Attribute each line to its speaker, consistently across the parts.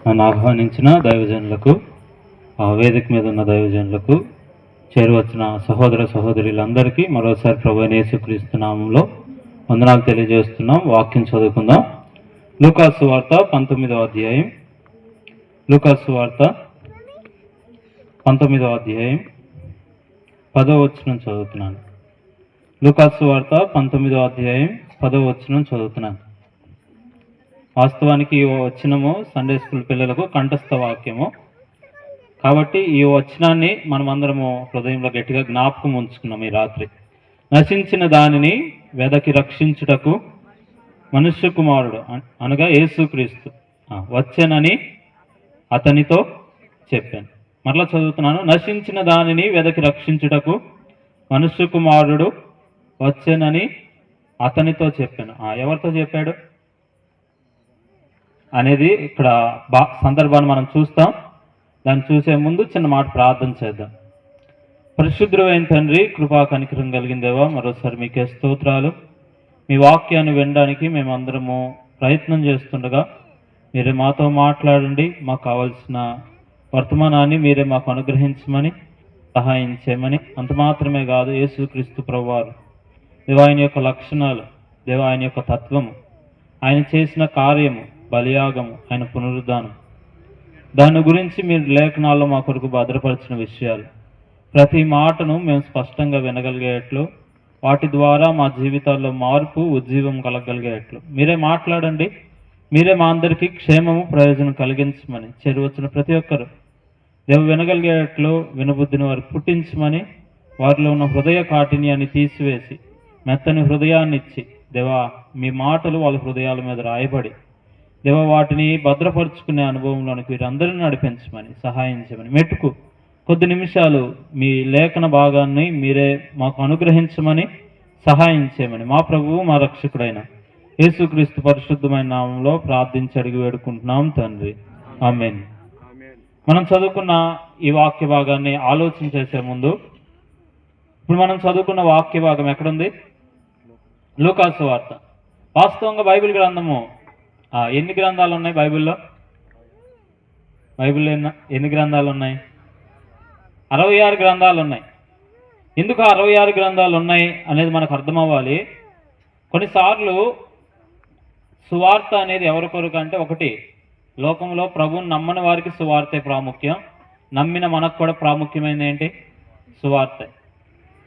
Speaker 1: నన్ను ఆహ్వానించిన దైవజనులకు, వేదిక మీద ఉన్న దైవజనులకు, చేరువచ్చిన సహోదర సహోదరులందరికీ మరోసారి ప్రభువైన యేసుక్రీస్తు నామంలో వందనాలు తెలియజేస్తున్నాం. వాక్యం చదువుకుందాం. లూకాసు వార్త 19వ అధ్యాయం. లూకాసు వార్త 19వ అధ్యాయం 10వ వచనం చదువుతున్నాను. లూకాసు వార్త 19వ అధ్యాయం 10వ వచనం చదువుతున్నాను. వాస్తవానికి ఈ వచనము సండే స్కూల్ పిల్లలకు కంఠస్థ వాక్యము కాబట్టి ఈ వచనాన్ని మనమందరము హృదయంలో గట్టిగా జ్ఞాపకం ఉంచుకున్నాం. ఈ రాత్రి నశించిన దానిని వెదకి రక్షించుటకు మనుష్య కుమారుడు అనగా యేసుక్రీస్తు వచ్చెనని అతనితో చెప్పాను. మరలా చదువుతున్నాను. నశించిన దానిని వెదకి రక్షించుటకు మనుష్య కుమారుడు వచ్చెనని అతనితో చెప్పాను. ఎవరితో చెప్పాడు అనేది ఇక్కడ సందర్భాన్ని మనం చూస్తాం. దాన్ని చూసే ముందు చిన్న మాట ప్రార్థన చేద్దాం. పరిశుద్ధుడైన తండ్రి, కృపా కనికరం కలిగిన దేవా, మరోసారి మీకే స్తోత్రాలు. మీ వాక్యాన్ని వినడానికి మేమందరము ప్రయత్నం చేస్తుండగా మీరే మాతో మాట్లాడండి. మాకు కావలసిన వర్తమానాన్ని మీరే మాకు అనుగ్రహించమని సహాయం చేయమని. అంత మాత్రమే కాదు, యేసుక్రీస్తు ప్రభువారు దేవా ఆయన యొక్క లక్షణాలు, దేవా ఆయన యొక్క తత్వము, ఆయన చేసిన కార్యము, బలియాగము, ఆయన పునరుద్ధానం, దాని గురించి మీరు లేఖనాల్లో మా కొరకు భద్రపరిచిన విషయాలు, ప్రతి మాటను మేము స్పష్టంగా వినగలిగేట్లు, వాటి ద్వారా మా జీవితాల్లో మార్పు, ఉజ్జీవం కలగలిగేట్లు మీరే మాట్లాడండి. మీరే మా అందరికీ క్షేమము, ప్రయోజనం కలిగించమని చేరువచ్చిన ప్రతి ఒక్కరు దేవ వినగలిగేట్లు వినబుద్ధిని వారు పుట్టించమని, వారిలో ఉన్న హృదయ కాఠిన్యాన్ని తీసివేసి మెత్తని హృదయాన్ని ఇచ్చి దేవా మీ మాటలు వాళ్ళ హృదయాల మీద రాయబడి దేవ వాటిని భద్రపరుచుకునే అనుభవంలోనికి వీరందరినీ నడిపించమని సహాయం చేయమని. మెట్టుకు కొద్ది నిమిషాలు మీ లేఖన భాగాన్ని మీరే మాకు అనుగ్రహించమని సహాయం చేయమని మా ప్రభువు మా రక్షకుడైన యేసుక్రీస్తు పరిశుద్ధమైన నామంలో ప్రార్థించి అడిగి వేడుకుంటున్నాం తండ్రి, ఆమేన్. మనం చదువుకున్న ఈ వాక్య భాగాన్ని ఆలోచన చేసే ముందు, ఇప్పుడు మనం చదువుకున్న వాక్య భాగం ఎక్కడుంది? లూకాసు వార్త. వాస్తవంగా బైబిల్ గ్రంథము ఎన్ని గ్రంథాలు ఉన్నాయి బైబిల్లో? బైబిల్లో ఎన్ని గ్రంథాలు ఉన్నాయి? 66 గ్రంథాలు ఉన్నాయి. ఎందుకు 66 గ్రంథాలు ఉన్నాయి అనేది మనకు అర్థం అవ్వాలి. కొన్నిసార్లు సువార్త అనేది ఎవరి కొరకు అంటే, ఒకటి లోకంలో ప్రభువుని నమ్మని వారికి సువార్తే ప్రాముఖ్యం, నమ్మిన మనకు కూడా ప్రాముఖ్యమైనది ఏంటి? సువార్త.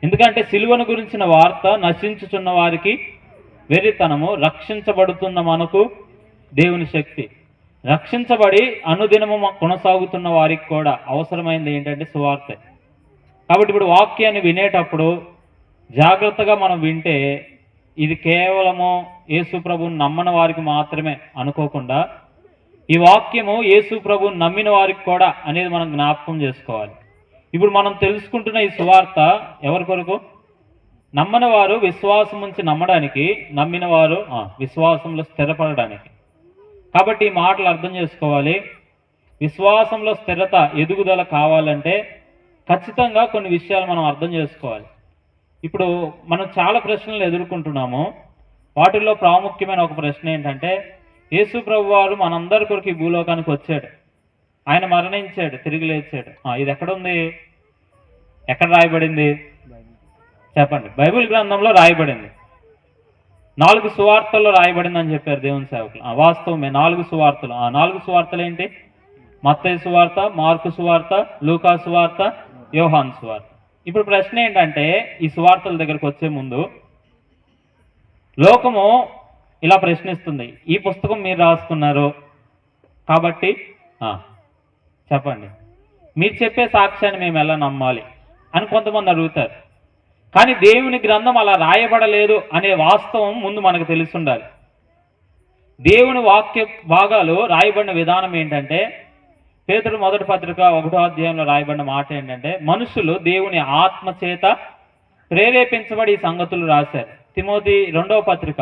Speaker 1: ఎందుకంటే సిలువను గురించిన వార్త నశించుచున్న వారికి వెర్రితనము, రక్షించబడుతున్న మనకు దేవుని శక్తి. రక్షించబడి అనుదినము కొనసాగుతున్న వారికి కూడా అవసరమైనది ఏంటంటే సువార్తే. కాబట్టి ఇప్పుడు వాక్యాన్ని వినేటప్పుడు జాగ్రత్తగా మనం వింటే ఇది కేవలము యేసు ప్రభువుని నమ్మని వారికి మాత్రమే అనుకోకుండా ఈ వాక్యము యేసు ప్రభువుని నమ్మిన వారికి కూడా అనేది మనం జ్ఞాపకం చేసుకోవాలి. ఇప్పుడు మనం తెలుసుకుంటున్న ఈ సువార్త ఎవరి కొరకు? నమ్మని వారు విశ్వాసం ఉంచి నమ్మడానికి, నమ్మిన వారు విశ్వాసంలో స్థిరపడడానికి. కాబట్టి ఈ మాటలు అర్థం చేసుకోవాలి. విశ్వాసంలో స్థిరత, ఎదుగుదల కావాలంటే ఖచ్చితంగా కొన్ని విషయాలు మనం అర్థం చేసుకోవాలి. ఇప్పుడు మనం చాలా ప్రశ్నలు ఎదుర్కొంటున్నాము. వాటిల్లో ప్రాముఖ్యమైన ఒక ప్రశ్న ఏంటంటే, యేసు ప్రభు వారు మనందరి కొరకు ఈ భూలోకానికి వచ్చాడు, ఆయన మరణించాడు, తిరిగి లేచాడు. ఇది ఎక్కడుంది? ఎక్కడ రాయబడింది? చెప్పండి. బైబిల్ గ్రంథంలో రాయబడింది. 4 సువార్తల్లో రాయబడింది అని చెప్పారు దేవుని సేవకులు. వాస్తవమే, 4 సువార్తలు. 4 సువార్తలు ఏంటి? మత్తయి సువార్త, మార్కు సువార్త, లూకా సువార్త, యోహాను సువార్త. ఇప్పుడు ప్రశ్న ఏంటంటే, ఈ సువార్తల దగ్గరకు వచ్చే ముందు లోకము ఇలా ప్రశ్నిస్తుంది, ఈ పుస్తకం మీరు రాసుకున్నారు కాబట్టి చెప్పండి, మీరు చెప్పే సాక్ష్యాన్ని మేము ఎలా నమ్మాలి అని కొంతమంది అడుగుతారు. కానీ దేవుని గ్రంథం అలా రాయబడలేదు అనే వాస్తవం ముందు మనకు తెలిసి ఉండాలి. దేవుని వాక్య భాగాలు రాయబడిన విధానం ఏంటంటే, పేతురు మొదటి పత్రిక 1వ అధ్యాయంలో రాయబడిన మాట ఏంటంటే, మనుషులు దేవుని ఆత్మ చేత ప్రేరేపించబడి ఈ సంగతులు రాశారు. తిమోతి 2వ పత్రిక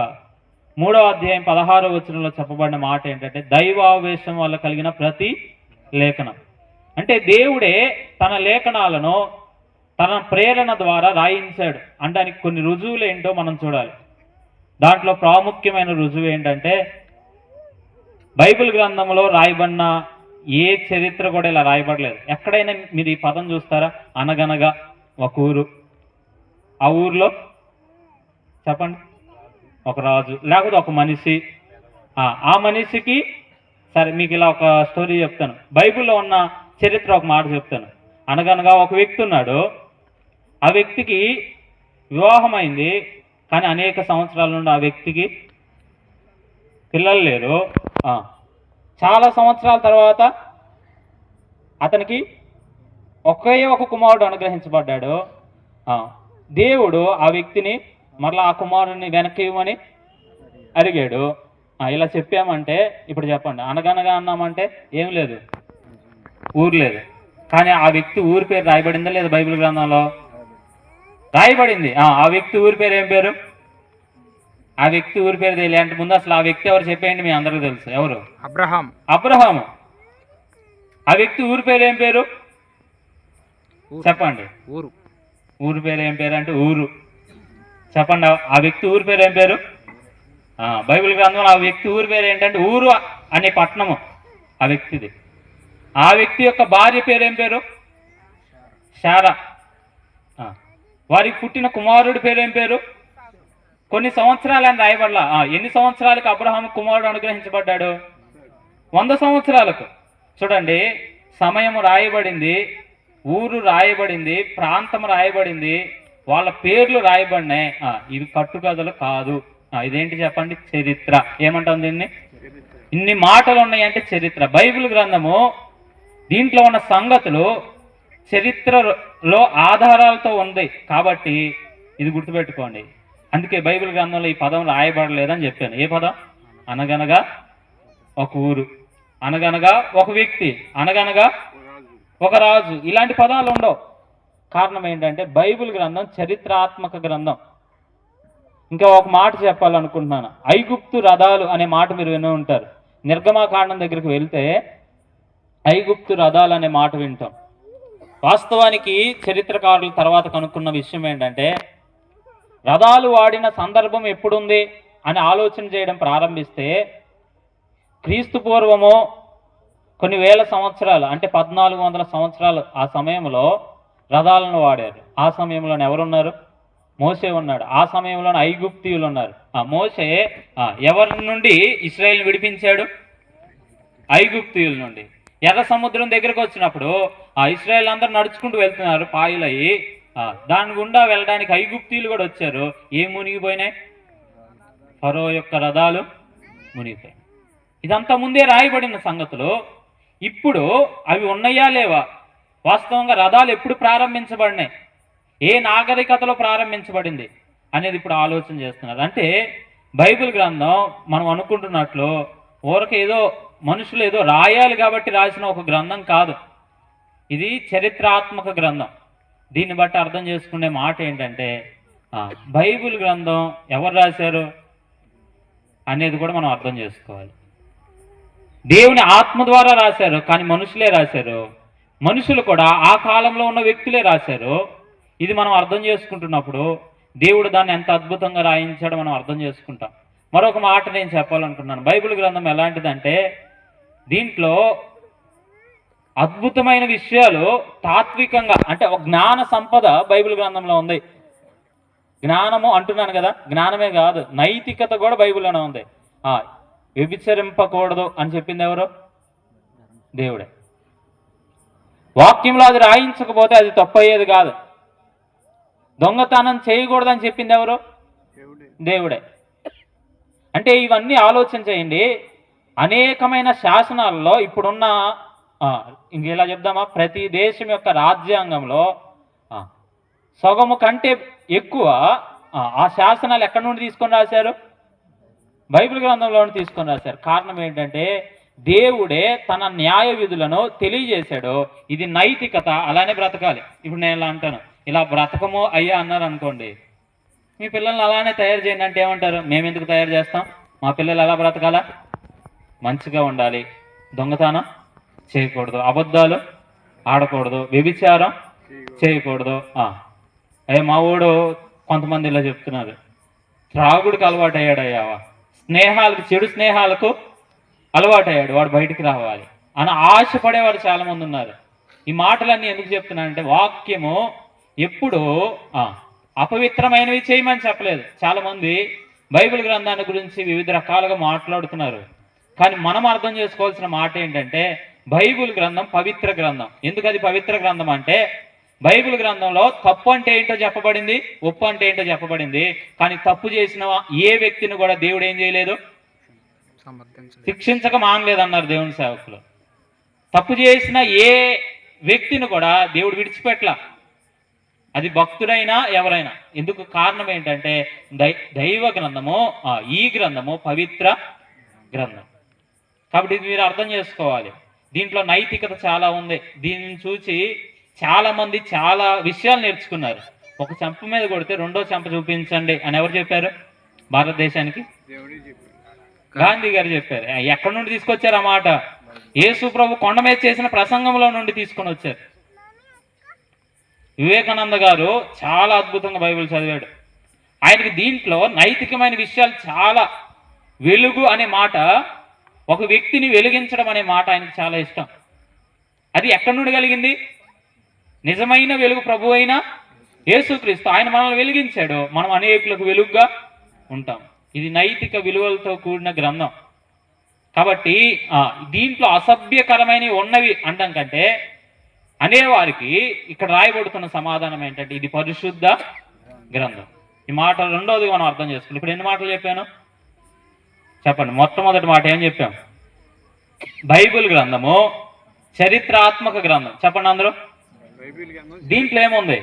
Speaker 1: 3వ అధ్యాయం 16వ వచనంలో చెప్పబడిన మాట ఏంటంటే, దైవావేశం వల్ల కలిగిన ప్రతి లేఖనం. అంటే దేవుడే తన లేఖనాలను తన ప్రేరణ ద్వారా రాయించాడు అనడానికి కొన్ని రుజువులు ఏంటో మనం చూడాలి. దాంట్లో ప్రాముఖ్యమైన రుజువు ఏంటంటే, బైబిల్ గ్రంథంలో రాయబడిన ఏ చరిత్ర కూడా ఇలా రాయబడలేదు. ఎక్కడైనా మీరు ఈ పదం చూస్తారా? అనగనగా ఒక ఊరు, ఆ ఊర్లో చెప్పండి ఒక రాజు, లేకపోతే ఒక మనిషి, ఆ మనిషికి సరే మీకు ఇలా ఒక స్టోరీ చెప్తాను. బైబిల్లో ఉన్న చరిత్ర ఒక మాట చెప్తాను. అనగనగా ఒక వ్యక్తి ఉన్నాడు. ఆ వ్యక్తికి వివాహం అయింది, కానీ అనేక సంవత్సరాల నుండి ఆ వ్యక్తికి పిల్లలు లేరు. చాలా సంవత్సరాల తర్వాత అతనికి ఒకే ఒక కుమారుడు అనుగ్రహించబడ్డాడు. దేవుడు ఆ వ్యక్తిని మరలా ఆ కుమారుడిని వెనక్కి ఇవ్వమని అడిగాడు. ఇలా చెప్పామంటే ఇప్పుడు చెప్పండి, అనగనగా అన్నామంటే ఏం లేదు, ఊరు లేదు. కానీ ఆ వ్యక్తి ఊరి పేరు రాయబడిందా లేదా? బైబిల్ గ్రంథంలో రాయబడింది. ఆ వ్యక్తి ఊరి పేరు ఏం పేరు? ఆ వ్యక్తి ఊరి పేరు తెలియాలంటే ముందు అసలు ఆ వ్యక్తి ఎవరు చెప్పేయండి, మీ అందరికీ తెలుసు. ఎవరు? అబ్రహాము. ఆ వ్యక్తి ఊరి పేరు ఏం పేరు చెప్పండి? ఊరి పేరు ఏం పేరు అంటే ఊరు. చెప్పండి, ఆ వ్యక్తి ఊరి పేరు ఏం పేరు? బైబిల్ గ్రంథంలో ఆ వ్యక్తి ఊరి పేరు ఏంటంటే ఊరు అనే పట్టణము ఆ వ్యక్తిది. ఆ వ్యక్తి యొక్క భార్య పేరు ఏం పేరు? శారా. వారికి పుట్టిన కుమారుడి పేరు ఏం పేరు? కొన్ని సంవత్సరాలు అని రాయబడలా. ఎన్ని సంవత్సరాలకు అబ్రహాము కుమారుడు అనుగ్రహించబడ్డాడు? 100 సంవత్సరాలకు. చూడండి, సమయం రాయబడింది, ఊరు రాయబడింది, ప్రాంతం రాయబడింది, వాళ్ళ పేర్లు రాయబడినాయి. ఇవి కట్టుకథలు కాదు. ఇదేంటి చెప్పండి? చరిత్ర. ఏమంటాం దీన్ని? ఇన్ని మాటలు ఉన్నాయంటే చరిత్ర. బైబిల్ గ్రంథము దీంట్లో ఉన్న సంగతులు చరిత్రలో ఆధారాలతో ఉంది కాబట్టి ఇది గుర్తుపెట్టుకోండి. అందుకే బైబిల్ గ్రంథంలో ఈ పదం రాయబడలేదని చెప్పాను. ఏ పదం? అనగనగా ఒక ఊరు, అనగనగా ఒక వ్యక్తి, అనగనగా ఒక రాజు, ఇలాంటి పదాలు ఉండవు. కారణం ఏంటంటే బైబిల్ గ్రంథం చరిత్రాత్మక గ్రంథం. ఇంకా ఒక మాట చెప్పాలనుకుంటున్నాను. ఐగుప్తు రథాలు అనే మాట మీరు వినే ఉంటారు. నిర్గమాకాండం దగ్గరికి వెళ్తే ఐగుప్తు రథాలు అనే మాట వింటాం. వాస్తవానికి చరిత్రకారులు తర్వాత కనుక్కున్న విషయం ఏంటంటే రథాలు వాడిన సందర్భం ఎప్పుడుంది అని ఆలోచన చేయడం ప్రారంభిస్తే క్రీస్తు పూర్వము కొన్ని వేల సంవత్సరాలు, అంటే 1400 సంవత్సరాలు ఆ సమయంలో రథాలను వాడారు. ఆ సమయంలో ఎవరున్నారు? మోసే ఉన్నాడు. ఆ సమయంలో ఐగుప్తీయులు ఉన్నారు. మోసే ఎవరి నుండి ఇశ్రాయేల్ని విడిపించాడు? ఐగుప్తీయుల నుండి. ఎర్ర సముద్రం దగ్గరకు వచ్చినప్పుడు ఇశ్రాయేల్ అందరూ నడుచుకుంటూ వెళ్తున్నారు పాయలయ్యి. దాని గుండా వెళ్ళడానికి ఐగుప్తీయులు కూడా వచ్చారు. ఏం మునిగిపోయినాయి? ఫరో యొక్క రథాలు మునిగిపోయాయి. ఇదంతా ముందే రాయబడిన సంగతులు. ఇప్పుడు అవి ఉన్నాయా లేవా? వాస్తవంగా రథాలు ఎప్పుడు ప్రారంభించబడినాయి, ఏ నాగరికతలో ప్రారంభించబడింది అనేది ఇప్పుడు ఆలోచన చేస్తున్నారు. అంటే బైబిల్ గ్రంథం మనం అనుకుంటున్నట్లు ఊరక ఏదో మనుషులు ఏదో రాయాలి కాబట్టి రాసిన ఒక గ్రంథం కాదు. ఇది చరిత్రాత్మక గ్రంథం. దీన్ని బట్టి అర్థం చేసుకునే మాట ఏంటంటే బైబిల్ గ్రంథం ఎవరు రాశారు అనేది కూడా మనం అర్థం చేసుకోవాలి. దేవుని ఆత్మ ద్వారా రాశారు, కానీ మనుషులే రాశారు. మనుషులు కూడా ఆ కాలంలో ఉన్న వ్యక్తులే రాశారు. ఇది మనం అర్థం చేసుకుంటున్నప్పుడు దేవుడు దాన్ని ఎంత అద్భుతంగా రాయించాడో మనం అర్థం చేసుకుంటాం. మరొక మాట నేను చెప్పాలనుకుంటున్నాను. బైబిల్ గ్రంథం ఎలాంటిదంటే దీంట్లో అద్భుతమైన విషయాలు తాత్వికంగా, అంటే ఒక జ్ఞాన సంపద బైబిల్ గ్రంథంలో ఉంది. జ్ఞానము అంటున్నాను కదా, జ్ఞానమే కాదు, నైతికత కూడా బైబిల్లోనే ఉంది. వ్యభిచరింపకూడదు అని చెప్పింది ఎవరు? దేవుడే. వాక్యంలో అది రాయించకపోతే అది తప్పయ్యేది కాదు. దొంగతనం చేయకూడదని చెప్పింది ఎవరు? దేవుడే. అంటే ఇవన్నీ ఆలోచన చేయండి. అనేకమైన శాసనాలలో ఇప్పుడున్న ఇంకెలా చెప్దామా, ప్రతి దేశం యొక్క రాజ్యాంగంలో సగము కంటే ఎక్కువ ఆ శాసనాలు ఎక్కడి నుండి తీసుకొని రాశారు? బైబిల్ గ్రంథంలో తీసుకొని రాశారు. కారణం ఏంటంటే దేవుడే తన న్యాయ విధులను తెలియజేశాడు. ఇది నైతికత, అలానే బ్రతకాలి. ఇప్పుడు నేను ఇలా అంటాను, ఇలా బ్రతకము అయ్యా అన్నారు అనుకోండి, మీ పిల్లల్ని అలానే తయారు చేయండి అంటే ఏమంటారు? మేము ఎందుకు తయారు చేస్తాం? మా పిల్లలు ఎలా బ్రతకాలా? మంచిగా ఉండాలి, దొంగతనం చేయకూడదు, అబద్ధాలు ఆడకూడదు, వ్యభిచారం చేయకూడదు. మా ఊడు కొంతమంది ఇలా చెప్తున్నారు, త్రాగుడికి అలవాటు అయ్యాడయ్యావా, స్నేహాలకు, చెడు స్నేహాలకు అలవాటు అయ్యాడు, వాడు బయటికి రావాలి. అని ఆశపడేవారు చాలా మంది ఉన్నారు. ఈ మాటలన్నీ ఎందుకు చెప్తున్నానంటే వాక్యము ఎప్పుడు అపవిత్రమైనవి చేయమని చెప్పలేదు. చాలా మంది బైబిల్ గ్రంథాన్ని గురించి వివిధ రకాలుగా మాట్లాడుతున్నారు. కానీ మనం అర్థం చేసుకోవాల్సిన మాట ఏంటంటే బైబిల్ గ్రంథం పవిత్ర గ్రంథం. ఎందుకు అది పవిత్ర గ్రంథం అంటే బైబిల్ గ్రంథంలో తప్పు అంటే ఏంటో చెప్పబడింది, ఒప్పు అంటే ఏంటో చెప్పబడింది. కానీ తప్పు చేసిన ఏ వ్యక్తిని కూడా దేవుడు ఏం చేయలేదు, శిక్షించక మానలేదు అన్నారు దేవుని సేవకులు. తప్పు చేసిన ఏ వ్యక్తిని కూడా దేవుడు విడిచిపెట్టల, అది భక్తుడైనా ఎవరైనా. ఎందుకు కారణం ఏంటంటే దైవ గ్రంథము, ఈ గ్రంథము పవిత్ర గ్రంథం. కాబట్టి ఇది మీరు అర్థం చేసుకోవాలి. దీంట్లో నైతికత చాలా ఉంది. దీనిని చూసి చాలా మంది చాలా విషయాలు నేర్చుకున్నారు. ఒక చెంప మీద కొడితే రెండో చెంప చూపించండి అని ఎవరు చెప్పారు భారతదేశానికి? గాంధీ గారు చెప్పారు. ఎక్కడి నుండి తీసుకొచ్చారు ఆ మాట? యేసు ప్రభు కొండ మీద చేసిన ప్రసంగంలో నుండి తీసుకొని వచ్చారు. వివేకానంద గారు చాలా అద్భుతంగా బైబిల్ చదివాడు. ఆయనకి దీంట్లో నైతికమైన విషయాలు చాలా, వెలుగు అనే మాట, ఒక వ్యక్తిని వెలిగించడం అనే మాట ఆయనకు చాలా ఇష్టం. అది ఎక్కడి నుండి కలిగింది? నిజమైన వెలుగు ప్రభు అయిన యేసుక్రీస్తు. ఆయన మనల్ని వెలిగించాడు, మనం అనేకులకు వెలుగుగా ఉంటాం. ఇది నైతిక విలువలతో కూడిన గ్రంథం. కాబట్టి దీంట్లో అసభ్యకరమైనవి ఉన్నవి అనడం కంటే అనేవారికి ఇక్కడ రాయబడుతున్న సమాధానం ఏంటంటే ఇది పరిశుద్ధ గ్రంథం. ఈ మాట రెండోది మనం అర్థం చేసుకోవాలి. ఇప్పుడు ఎన్ని మాటలు చెప్పాను చెప్పండి. మొట్టమొదటి మాట ఏం చెప్పాం? బైబిల్ గ్రంథము చరిత్రాత్మక గ్రంథం. చెప్పండి అందరూ. దీంట్లో ఏముంది?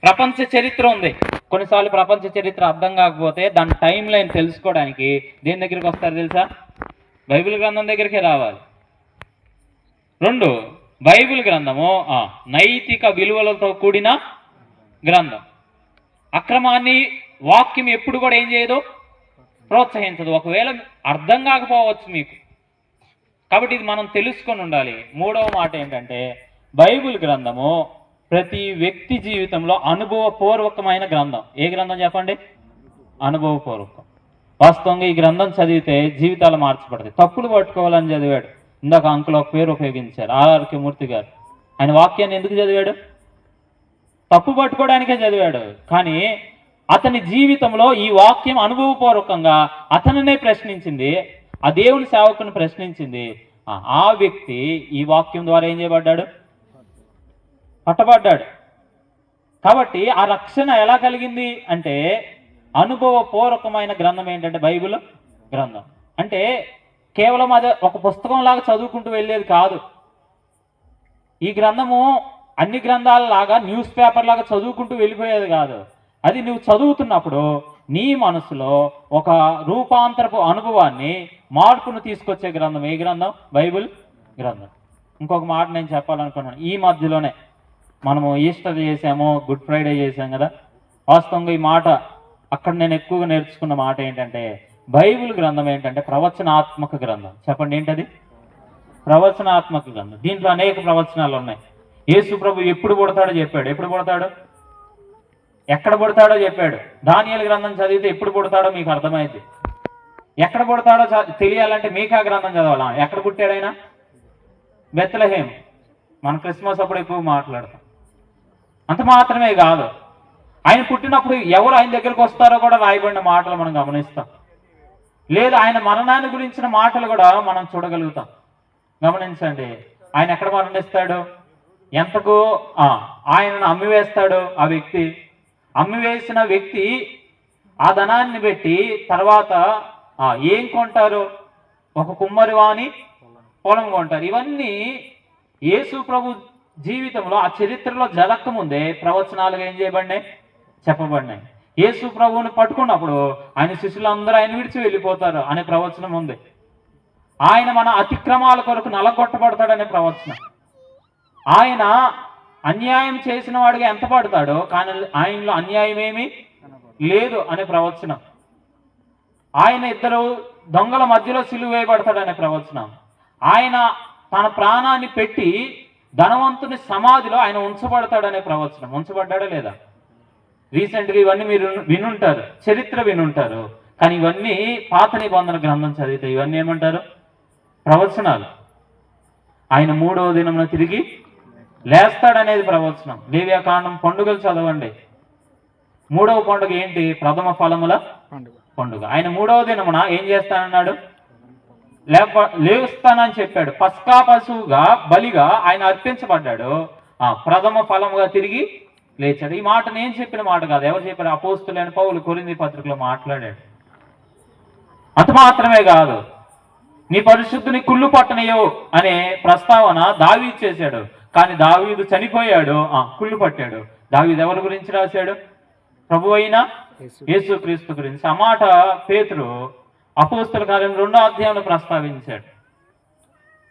Speaker 1: ప్రపంచ చరిత్ర ఉంది. కొన్నిసార్లు ప్రపంచ చరిత్ర అర్థం కాకపోతే దాని టైం లైన్ తెలుసుకోవడానికి దేని దగ్గరికి వస్తారు తెలుసా? బైబిల్ గ్రంథం దగ్గరికే రావాలి. రెండు, బైబిల్ గ్రంథము నైతిక విలువలతో కూడిన గ్రంథం. అక్రమాన్ని వాక్యం ఎప్పుడు కూడా ఏం చేయదు, ప్రోత్సహించదు. ఒకవేళ అర్థం కాకపోవచ్చు మీకు, కాబట్టి ఇది మనం తెలుసుకొని ఉండాలి. మూడవ మాట ఏంటంటే బైబిల్ గ్రంథము ప్రతి వ్యక్తి జీవితంలో అనుభవపూర్వకమైన గ్రంథం. ఏ గ్రంథం చెప్పండి? అనుభవపూర్వకం. వాస్తవంగా ఈ గ్రంథం చదివితే జీవితాలు మార్చబడతాయి. తప్పులు పట్టుకోవాలని చదివాడు. ఇందాక అంకుల్ ఒక పేరు ఉపయోగించారు, ఆర్ఆర్కే మూర్తి గారు. ఆయన వాక్యాన్ని ఎందుకు చదివాడు? తప్పు పట్టుకోవడానికే చదివాడు. కానీ అతని జీవితంలో ఈ వాక్యం అనుభవపూర్వకంగా అతనినే ప్రశ్నించింది, ఆ దేవుని సేవకుని ప్రశ్నించింది. ఆ వ్యక్తి ఈ వాక్యం ద్వారా ఏం చేయబడ్డాడు? పట్టబడ్డాడు. కాబట్టి ఆ రక్షణ ఎలా కలిగింది అంటే అనుభవపూర్వకమైన గ్రంథం ఏంటంటే బైబిల్ గ్రంథం. అంటే కేవలం అది ఒక పుస్తకం లాగా చదువుకుంటూ వెళ్ళేది కాదు. ఈ గ్రంథము అన్ని గ్రంథాల లాగా న్యూస్ పేపర్ లాగా చదువుకుంటూ వెళ్ళిపోయేది కాదు. అది నువ్వు చదువుతున్నప్పుడు నీ మనసులో ఒక రూపాంతరపు అనుభవాన్ని, మార్పును తీసుకొచ్చే గ్రంథం. ఏ గ్రంథం? బైబిల్ గ్రంథం. ఇంకొక మాట నేను చెప్పాలనుకున్నాను. ఈ మధ్యలోనే మనము ఈస్టర్ చేసాము, గుడ్ ఫ్రైడే చేసాం కదా. వాస్తవంగా ఈ మాట అక్కడ నేను ఎక్కువగా నేర్చుకున్న మాట ఏంటంటే బైబిల్ గ్రంథం ఏంటంటే ప్రవచనాత్మక గ్రంథం. చెప్పండి ఏంటది? ప్రవచనాత్మక గ్రంథం. దీంట్లో అనేక ప్రవచనాలు ఉన్నాయి. యేసు ప్రభు ఎప్పుడు పుడతాడో చెప్పాడు. ఎప్పుడు పుడతాడు, ఎక్కడ పుడతాడో చెప్పాడు. దానియేలు గ్రంథం చదివితే ఎప్పుడు పుడతాడో మీకు అర్థమైంది. ఎక్కడ పుడతాడో తెలియాలంటే మీకా గ్రంథం చదవాలా. ఎక్కడ పుట్టాడైనా? బెత్లెహేం. మన క్రిస్మస్ అప్పుడు ఎక్కువ మాట్లాడతాం. అంత మాత్రమే కాదు, ఆయన పుట్టినప్పుడు ఎవరు ఆయన దగ్గరికి వస్తారో కూడా రాయబడిన మాటలు మనం గమనిస్తాం. లేదా ఆయన మరణాన్ని గురించిన మాటలు కూడా మనం చూడగలుగుతాం. గమనించండి, ఆయన ఎక్కడ మరణిస్తాడు, ఎంతకు ఆయనను అమ్మివేస్తాడు ఆ వ్యక్తి. అమ్మివేసిన వ్యక్తి ఆ ధనాన్ని పెట్టి తర్వాత ఏం కొంటారు? ఒక కుమ్మరి వాని పొలం కొంటారు. ఇవన్నీ యేసు ప్రభు జీవితంలో ఆ చరిత్రలో జరగకముందే ప్రవచనాలుగా ఏం చేయబడినాయి, చెప్పబడినాయి. యేసు ప్రభువుని పట్టుకున్నప్పుడు ఆయన శిష్యులందరూ ఆయన విడిచి వెళ్ళిపోతారు అనే ప్రవచనం ఉంది. ఆయన మన అతిక్రమాల కొరకు నలగొట్టబడతాడనే ప్రవచనం. ఆయన అన్యాయం చేసిన వాడిగా ఎంత పడతాడో కానీ ఆయనలో అన్యాయం ఏమీ లేదు అనే ప్రవచనం. ఆయన ఇద్దరు దొంగల మధ్యలో సిలువ వేయబడతాడనే ప్రవచనం. ఆయన తన ప్రాణాన్ని పెట్టి ధనవంతుని సమాధిలో ఆయన ఉంచబడతాడనే ప్రవచనం. ఉంచబడ్డాడా లేదా? రీసెంట్గా ఇవన్నీ మీరు వినుంటారు, చరిత్ర వినుంటారు. కానీ ఇవన్నీ పాత నిబంధన గ్రంథం చదివితే ఇవన్నీ ఏమంటారు? ప్రవచనాలు. ఆయన 3వ దినమున తిరిగి లేస్తాడనేది ప్రవచనం. లేవియాకాండం పండుగలు చదవండి. 3వ పండుగ ఏంటి? ప్రథమ ఫలముల పండుగ. ఆయన 3వ దినమున ఏం చేస్తానన్నాడు? లేస్తానని చెప్పాడు. పస్కా పశువుగా బలిగా ఆయన అర్పించబడ్డాడు. ప్రథమ ఫలముగా తిరిగి లేచాడు. ఈ మాట నేను చెప్పిన మాట కాదు. ఎవరు చెప్పారు? అపోస్తులైన పౌలు కొరింథీ పత్రికలో మాట్లాడాడు. అంత మాత్రమే కాదు, నీ పరిశుద్ధుని కుళ్ళు పట్టనయో అనే ప్రస్తావన దావీదు చేశాడు. కానీ దావీదు చనిపోయాడు, కుళ్ళు పట్టాడు. దావీదు ఎవరి గురించి రాశాడు? ప్రభు అయిన యేసుక్రీస్తు గురించి. ఆ మాట పేతురు అపోస్తల కార్యం 2వ అధ్యాయంలో ప్రస్తావించాడు.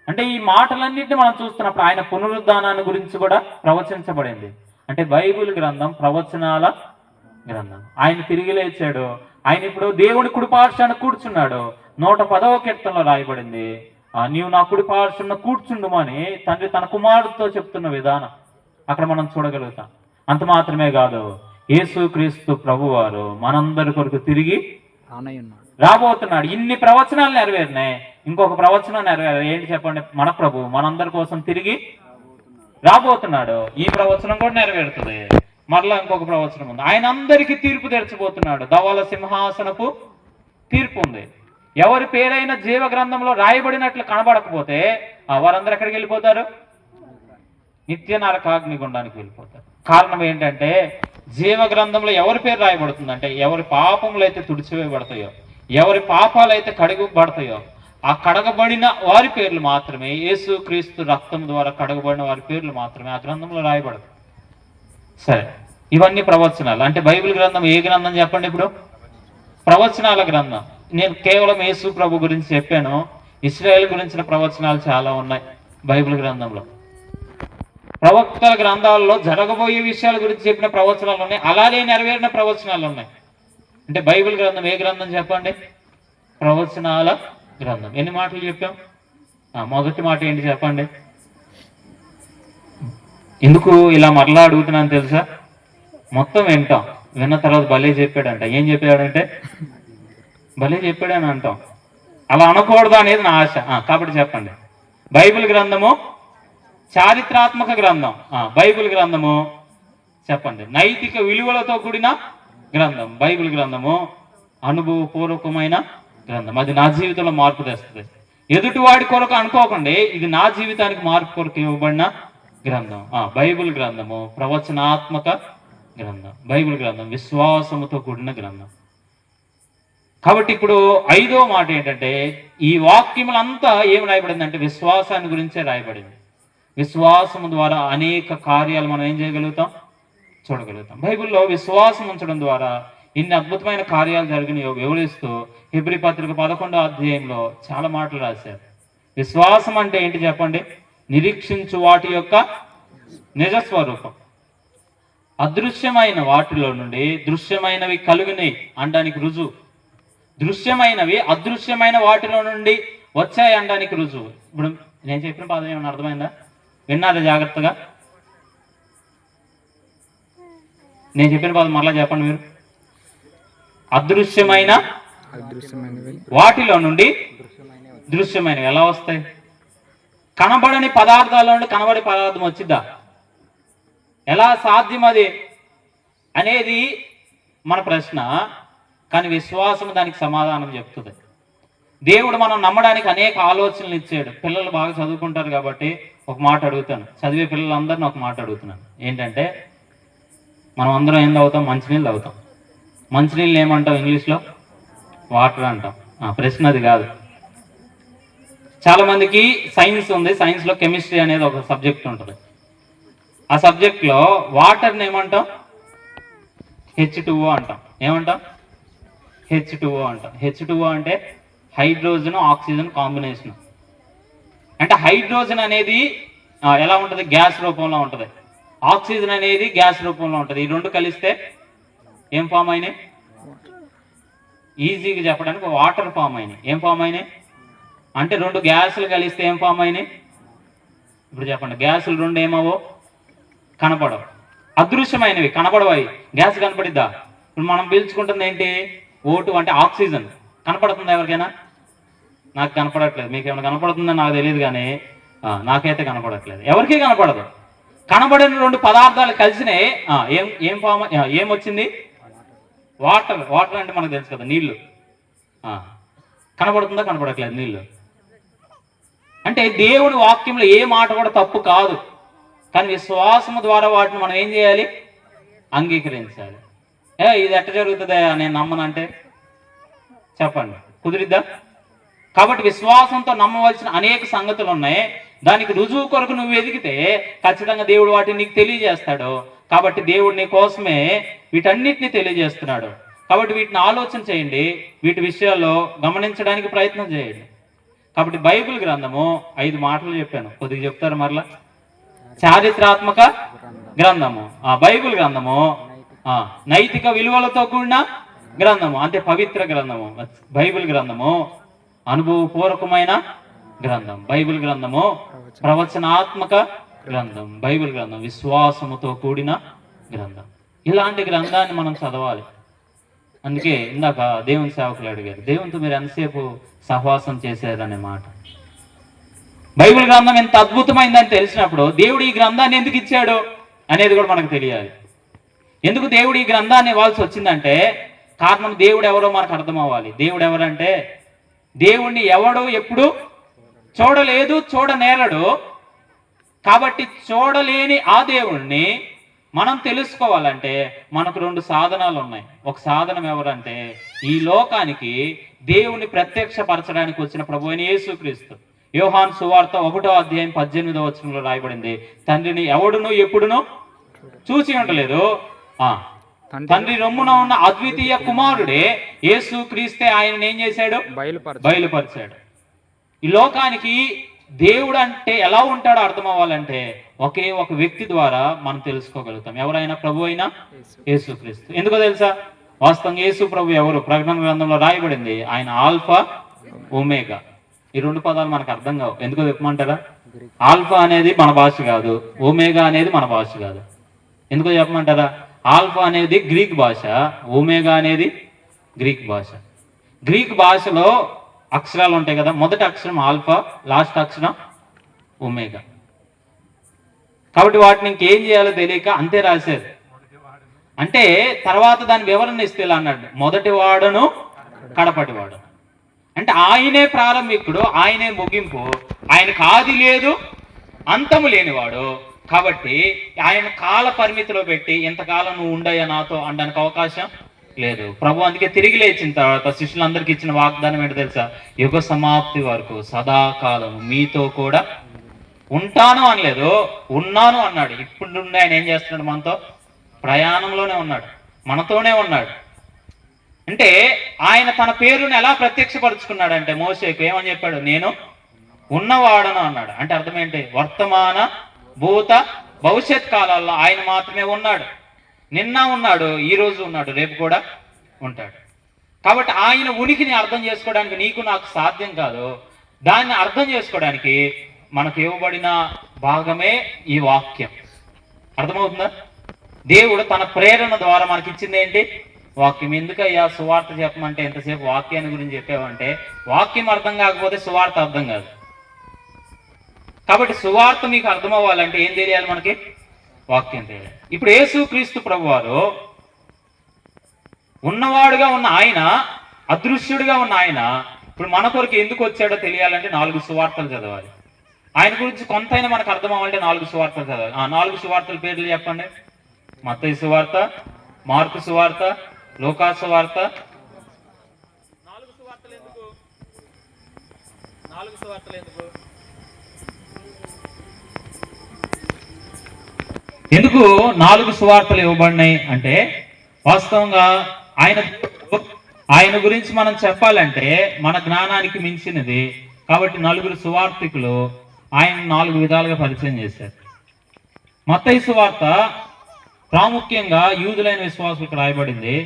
Speaker 1: అంటే ఈ మాటలన్నింటినీ మనం చూస్తున్నప్పుడు ఆయన పునరుద్ధానాన్ని గురించి కూడా ప్రవచించబడింది. అంటే బైబిల్ గ్రంథం ప్రవచనాల గ్రంథం. ఆయన తిరిగి లేచాడు. ఆయన ఇప్పుడు దేవుడి కుడిపార్శ్వాన కూర్చున్నాడు. 110వ కీర్తనలో రాయబడింది, నీవు నా కుడిపార్శ్వాన కూర్చుండుమని తండ్రి తన కుమారుడితో చెప్తున్న విధానం అక్కడ మనం చూడగలుగుతాం. అంత మాత్రమే కాదు, యేసుక్రీస్తు ప్రభువారు మనందరి కొరకు తిరిగి రాబోతున్నాడు. ఇన్ని ప్రవచనాలు నెరవేరినాయి. ఇంకొక ప్రవచనం నెరవేరు. ఏంటి చెప్పండి? మన ప్రభు మనందరి కోసం తిరిగి రాబోతున్నాడు. ఈ ప్రవచనం కూడా నెరవేరుతుంది. మరలా ఇంకొక ప్రవచనం ఉంది. ఆయన అందరికీ తీర్పు తెరచబోతున్నాడు. ధవల సింహాసనపు తీర్పు ఉంది. ఎవరి పేరైనా జీవ గ్రంథంలో రాయబడినట్లు కనబడకపోతే వారందరూ ఎక్కడికి వెళ్ళిపోతారు? నిత్య నరకాగ్ని గుండానికి వెళ్ళిపోతారు. కారణం ఏంటంటే జీవ గ్రంథంలో ఎవరి పేరు రాయబడుతుందంటే ఎవరి పాపములు అయితే తుడిచివేయబడతాయో, ఎవరి పాపాలు అయితే కడగబడతాయో ఆ కడగబడిన వారి పేర్లు మాత్రమే, యేసుక్రీస్తు రక్తం ద్వారా కడగబడిన వారి పేర్లు మాత్రమే ఆ గ్రంథంలో రాయబడతాయి. సరే, ఇవన్నీ ప్రవచనాలు. అంటే బైబిల్ గ్రంథం ఏ గ్రంథం చెప్పండి? ఇప్పుడు ప్రవచనాల గ్రంథం. నేను కేవలం యేసు ప్రభు గురించి చెప్పాను. ఇశ్రాయేల్ గురించిన ప్రవచనాలు చాలా ఉన్నాయి బైబిల్ గ్రంథంలో. ప్రవక్తల గ్రంథాలలో జరగబోయే విషయాల గురించి చెప్పిన ప్రవచనాలు ఉన్నాయి, అలాగే నెరవేరిన ప్రవచనాలు ఉన్నాయి. అంటే బైబిల్ గ్రంథం ఏ గ్రంథం చెప్పండి? ప్రవచనాల గ్రంథం. ఎన్ని మాటలు చెప్పాం? మొదటి మాట ఏంటి చెప్పండి? ఎందుకు ఇలా మరలా అడుగుతున్నాను తెలుసా? మొత్తం వింటాం, విన్న తర్వాత భలే చెప్పాడంట. ఏం చెప్పాడంటే భలే చెప్పాడని అంటాం. అలా అనకూడదు అనేది నా ఆశ. కాబట్టి చెప్పండి. బైబిల్ గ్రంథము చారిత్రాత్మక గ్రంథం. బైబిల్ గ్రంథము చెప్పండి. నైతిక విలువలతో కూడిన గ్రంథం. బైబిల్ గ్రంథము అనుభవపూర్వకమైన గ్రంథం. అది నా జీవితంలో మార్పు తెస్తుంది. ఎదుటివాడి కొరకు అనుకోకండి, ఇది నా జీవితానికి మార్పు కొరకు ఇవ్వబడిన గ్రంథం. బైబిల్ గ్రంథము ప్రవచనాత్మక గ్రంథం. బైబిల్ గ్రంథం విశ్వాసముతో కూడిన గ్రంథం. కాబట్టి ఇప్పుడు 5వ మాట ఏంటంటే ఈ వాక్యములంతా ఏం రాయబడింది అంటే విశ్వాసాన్ని గురించే రాయబడింది. విశ్వాసము ద్వారా అనేక కార్యాలు మనం ఏం చేయగలుగుతాం? చూడగలుగుతాం. బైబిల్లో విశ్వాసం ఉంచడం ద్వారా ఇన్ని అద్భుతమైన కార్యాలు జరిగినాయో వివరిస్తూ హెబ్రీ పత్రిక 11వ అధ్యాయంలో చాలా మాటలు రాశారు. విశ్వాసం అంటే ఏంటి చెప్పండి? నిరీక్షించు వాటి యొక్క నిజస్వరూపం. అదృశ్యమైన వాటిలో నుండి దృశ్యమైనవి కలుగునాయి అనడానికి రుజువు. దృశ్యమైనవి అదృశ్యమైన వాటిలో నుండి వచ్చాయి అనడానికి రుజువు. ఇప్పుడు నేను చెప్పిన పదం ఏమన్నా అర్థమైందా? విన్నారా జాగ్రత్తగా? నేను చెప్పిన పదం మరలా చెప్పండి మీరు. అదృశ్యమైన వాటిలో నుండి దృశ్యమైనవి ఎలా వస్తాయి? కనబడని పదార్థాల నుండి కనబడే పదార్థం వచ్చిద్దా? ఎలా సాధ్యం అది అనేది మన ప్రశ్న. కానీ విశ్వాసం దానికి సమాధానం చెప్తుంది. దేవుడు మనం నమ్మడానికి అనేక ఆలోచనలు ఇచ్చాడు. పిల్లలు బాగా చదువుకుంటారు కాబట్టి ఒక మాట అడుగుతాను, చదివే పిల్లలందరినీ ఒక మాట అడుగుతున్నాను. ఏంటంటే మనం అందరం ఏం తాగుతాం? మంచినీళ్ళు తాగుతాం. మంచినీళ్ళు ఏమంటాం ఇంగ్లీష్లో? వాటర్ అంటాం. ప్రశ్న అది కాదు. చాలా మందికి సైన్స్ ఉంది, సైన్స్లో కెమిస్ట్రీ అనేది ఒక సబ్జెక్ట్ ఉంటుంది. ఆ సబ్జెక్ట్లో వాటర్ని ఏమంటాం? H2O అంటాం. ఏమంటాం? H2O అంటాం. H2O అంటే హైడ్రోజన్ ఆక్సిజన్ కాంబినేషన్. అంటే హైడ్రోజన్ అనేది ఎలా ఉంటుంది? గ్యాస్ రూపంలో ఉంటుంది. ఆక్సిజన్ అనేది గ్యాస్ రూపంలో ఉంటుంది. ఈ రెండు కలిస్తే ఏం ఫామ్ అయినాయి? ఈజీగా చెప్పడానికి వాటర్ ఫామ్ అయినాయి. ఏం ఫామ్ అయినాయి అంటే రెండు గ్యాసులు కలిస్తే ఏం ఫామ్ అయినాయి? ఇప్పుడు చెప్పండి. గ్యాసులు రెండు ఏమవో? కనపడవు. అదృశ్యమైనవి కనపడవాయి. గ్యాస్ కనపడిద్దా? ఇప్పుడు మనం పీల్చుకుంటుంది ఏంటి? O2 అంటే ఆక్సిజన్. కనపడుతుందా ఎవరికైనా? నాకు కనపడట్లేదు. మీకు ఏమైనా కనపడుతుందని నాకు తెలియదు. కానీ నాకైతే కనపడట్లేదు, ఎవరికీ కనపడదు. కనబడిన రెండు పదార్థాలు కలిసినాయి. ఏమొచ్చింది? వాటర్. వాటర్ అంటే మనకు తెలుసు కదా, నీళ్లు. కనబడుతుందా? కనపడట్లేదు నీళ్లు. అంటే దేవుని వాక్యంలో ఏ మాట కూడా తప్పు కాదు, కానీ విశ్వాసము ద్వారా వాటిని మనం ఏం చేయాలి? అంగీకరించాలి. ఇది ఎట్ట జరుగుతుందా నేను నమ్మనంటే చెప్పండి, కుదిరిద్దా? కాబట్టి విశ్వాసంతో నమ్మవలసిన అనేక సంగతులు ఉన్నాయి. దానికి రుజువు కొరకు నువ్వు ఎదిగితే ఖచ్చితంగా దేవుడు వాటిని నీకు తెలియజేస్తాడు. కాబట్టి దేవుడు నీ కోసమే వీటన్నిటిని తెలియజేస్తున్నాడు. కాబట్టి వీటిని ఆలోచన చేయండి, వీటి విషయాల్లో గమనించడానికి ప్రయత్నం చేయండి. కాబట్టి బైబిల్ గ్రంథము 5 మాటలు చెప్పాను, కొద్దిగా చెప్తారు మరలా. చారిత్రాత్మక గ్రంథము, బైబిల్ గ్రంథము నైతిక విలువలతో కూడిన గ్రంథము, అంటే పవిత్ర గ్రంథము. బైబిల్ గ్రంథము అనుభవపూర్వకమైన గ్రంథం. బైబిల్ గ్రంథము ప్రవచనాత్మక గ్రంథం. బైబిల్ గ్రంథం విశ్వాసముతో కూడిన గ్రంథం. ఇలాంటి గ్రంథాన్ని మనం చదవాలి. అందుకే ఇందాక దేవుని సేవకులు అడిగారు, దేవునితో మీరు ఎంతసేపు సహవాసం చేశారనే మాట. బైబిల్ గ్రంథం ఎంత అద్భుతమైందని తెలిసినప్పుడు దేవుడు ఈ గ్రంథాన్ని ఎందుకు ఇచ్చాడు అనేది కూడా మనకు తెలియాలి. ఎందుకు దేవుడు ఈ గ్రంథాన్ని ఇవ్వాల్సి వచ్చిందంటే కారణం దేవుడు ఎవరో మనకు అర్థం అవ్వాలి. దేవుడు ఎవరంటే దేవుణ్ణి ఎవడు ఎప్పుడు చూడలేదు, చూడనేరడు. కాబట్టి చూడలేని ఆ దేవుణ్ణి మనం తెలుసుకోవాలంటే మనకు 2 సాధనాలు ఉన్నాయి. ఒక సాధనం ఎవరంటే ఈ లోకానికి దేవుని ప్రత్యక్షపరచడానికి వచ్చిన ప్రభువైన యేసుక్రీస్తు. యోహాను సువార్త 1వ అధ్యాయం 18వ వచనంలో రాయబడింది, తండ్రిని ఎవడును ఎప్పుడునూ చూసి ఉండలేదు, తండ్రి రొమ్మున ఉన్న అద్వితీయ కుమారుడే యేసుక్రీస్తే ఆయన ఏం చేశాడు? బయలుపరిచాడు. ఈ లోకానికి దేవుడు అంటే ఎలా ఉంటాడో అర్థం అవ్వాలంటే ఒకే ఒక వ్యక్తి ద్వారా మనం తెలుసుకోగలుగుతాం. ఎవరైనా ప్రభు అయినా యేసుక్రీస్తు. ఎందుకో తెలుసా? వాస్తవంగా యేసు ప్రభు ఎవరు? ప్రకటన గ్రంథంలో రాయబడింది ఆయన ఆల్ఫా ఒమేగా. ఈ 2 పదాలు మనకు అర్థం కావు. ఎందుకో చెప్పమంటారా? ఆల్ఫా అనేది మన భాష కాదు, ఒమేగా అనేది మన భాష కాదు. ఎందుకో చెప్పమంటారా? ఆల్ఫా అనేది గ్రీక్ భాష, ఒమేగా అనేది గ్రీక్ భాష. గ్రీక్ భాషలో అక్షరాలు ఉంటాయి కదా, మొదటి అక్షరం ఆల్ఫా, లాస్ట్ అక్షరం ఒమేగా. కాబట్టి వాటిని ఇంకేం చేయాలో తెలియక అంతే రాశారు. అంటే తర్వాత దాని వివరణ ఇస్తే ఇలా అన్నాడు, మొదటి వాడును కడపటివాడు. అంటే ఆయనే ప్రారంభికుడు, ఆయనే ముగింపు, ఆయనకు ఆది లేదు అంతము లేనివాడు. కాబట్టి ఆయన కాల పరిమితిలో పెట్టి ఎంతకాలం నువ్వు ఉండయ్యా నాతో అనడానికి అవకాశం లేదు. ప్రభు అందుకే తిరిగి లేచిన తర్వాత శిష్యులందరికీ ఇచ్చిన వాగ్దానం ఏంటో తెలుసా? యుగ సమాప్తి వరకు సదాకాలం మీతో కూడా ఉంటాను అనలేదు, ఉన్నాను అన్నాడు. ఇప్పుడు నుండి ఆయన ఏం చేస్తున్నాడు? మనతో ప్రయాణంలోనే ఉన్నాడు, మనతోనే ఉన్నాడు. అంటే ఆయన తన పేరుని ఎలా ప్రత్యక్షపరుచుకున్నాడంటే మోషేకు ఏమని చెప్పాడు? నేను ఉన్నవాడను అన్నాడు. అంటే అర్థం ఏంటి? వర్తమాన భూత భవిష్యత్ కాలాల్లో ఆయన మాత్రమే ఉన్నాడు. నిన్న ఉన్నాడు, ఈ రోజు ఉన్నాడు, రేపు కూడా ఉంటాడు. కాబట్టి ఆయన ఉనికిని అర్థం చేసుకోవడానికి నీకు నాకు సాధ్యం కాదు. దాన్ని అర్థం చేసుకోవడానికి మనకు ఇవ్వబడిన భాగమే ఈ వాక్యం. అర్థమవుతుందా? దేవుడు తన ప్రేరణ ద్వారా మనకి ఇచ్చింది ఏంటి? వాక్యం. ఎందుకయ్యా సువార్త చెప్పమంటే ఎంతసేపు వాక్యాన్ని గురించి చెప్పావంటే వాక్యం అర్థం కాకపోతే సువార్త అర్థం కాదు. కాబట్టి సువార్త మీకు అర్థం అవ్వాలంటే ఏం తెలియాలి? మనకి వాక్యం తెలియాలి. ఇప్పుడు యేసుక్రీస్తు ప్రభువారు ఉన్నవాడుగా ఉన్న ఆయన, అదృశ్యుడిగా ఉన్న ఆయన ఇప్పుడు మన కొరకు ఎందుకు వచ్చాడో తెలియాలంటే 4 సువార్తలు చదవాలి. ఆయన గురించి కొంతైనా మనకు అర్థం అవ్వాలంటే 4 సువార్తలు చదవాలి. 4 సువార్తల పేర్లు చెప్పండి. మత్తయి సువార్త, మార్కు సువార్త, లూకా సువార్త. 4 సువార్తలు ఎందుకు? 4 సువార్తలు ఎందుకు? ఎందుకు 4 సువార్తలు ఇవ్వబడినాయి అంటే వాస్తవంగా ఆయన గురించి మనం చెప్పాలంటే మన జ్ఞానానికి మించినది. కాబట్టి 4 సువార్తికులు ఆయన 4 విధాలుగా పరిచయం చేశారు. మత్తయి సువార్త ప్రాముఖ్యంగా యూదులైన విశ్వాసులకు రాయబడింది.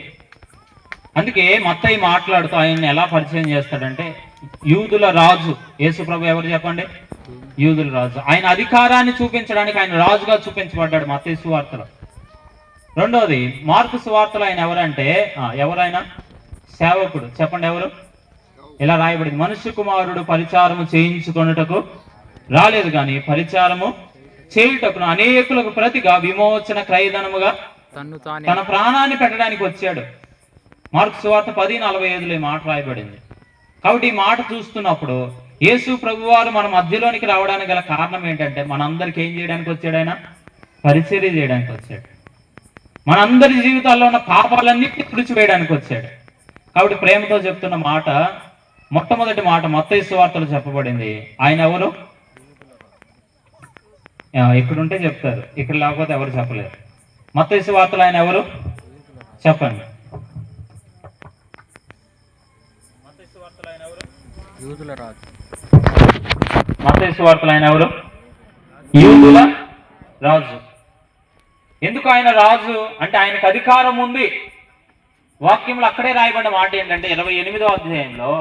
Speaker 1: అందుకే మత్తయి మాట్లాడుతూ ఆయన్ని ఎలా పరిచయం చేస్తాడంటే యూదుల రాజు. యేసు ప్రభు ఎవరు చెప్పండి? యూదుల రాజు. ఆయన అధికారాన్ని చూపించడానికి ఆయన రాజుగా చూపించబడ్డాడు మత్తయి సువార్తలో. రెండోది మార్కు సువార్తలో ఆయన ఎవరంటే ఎవరైనా సేవకుడు. చెప్పండి ఎవరు? ఇలా రాయబడింది, మనుష్య కుమారుడు పరిచారము చేయించుకొనుటకు రాలేదు కానీ పరిచారము చేయుటకును అనేకులకు ప్రతిగా విమోచన క్రయధనముగా తన ప్రాణాన్ని పెట్టడానికి వచ్చాడు. మార్కు సువార్త 10:45 మాట రాయబడింది. కాబట్టి ఈ మాట చూస్తున్నప్పుడు యేసు ప్రభువారు మన మధ్యలోనికి రావడానికి గల కారణం ఏంటంటే మనందరికి ఏం చేయడానికి వచ్చాడు? ఆయన పరిచర్య చేయడానికి వచ్చాడు. మనందరి జీవితాల్లో ఉన్న పాపాలన్నిటిని తుడిచివేయడానికి వచ్చాడు. కాబట్టి ప్రేమతో చెప్తున్న మాట, మొట్టమొదటి మాట మత్తయి సువార్తలో చెప్పబడింది. ఆయన ఎవరు? ఇక్కడుంటే చెప్తారు, ఇక్కడ లేకపోతే ఎవరు చెప్పలేరు. మత్తయి సువార్తలో ఆయన ఎవరు చెప్పండి. మత్తయి సువార్తలో ఆయన ఎవరు? యూదుల రాజు. ఎందుకు ఆయన రాజు అంటే ఆయనకు అధికారం ఉంది. వాక్యంలో అక్కడే రాయబడిన మాట ఏంటంటే 28వ అధ్యాయంలో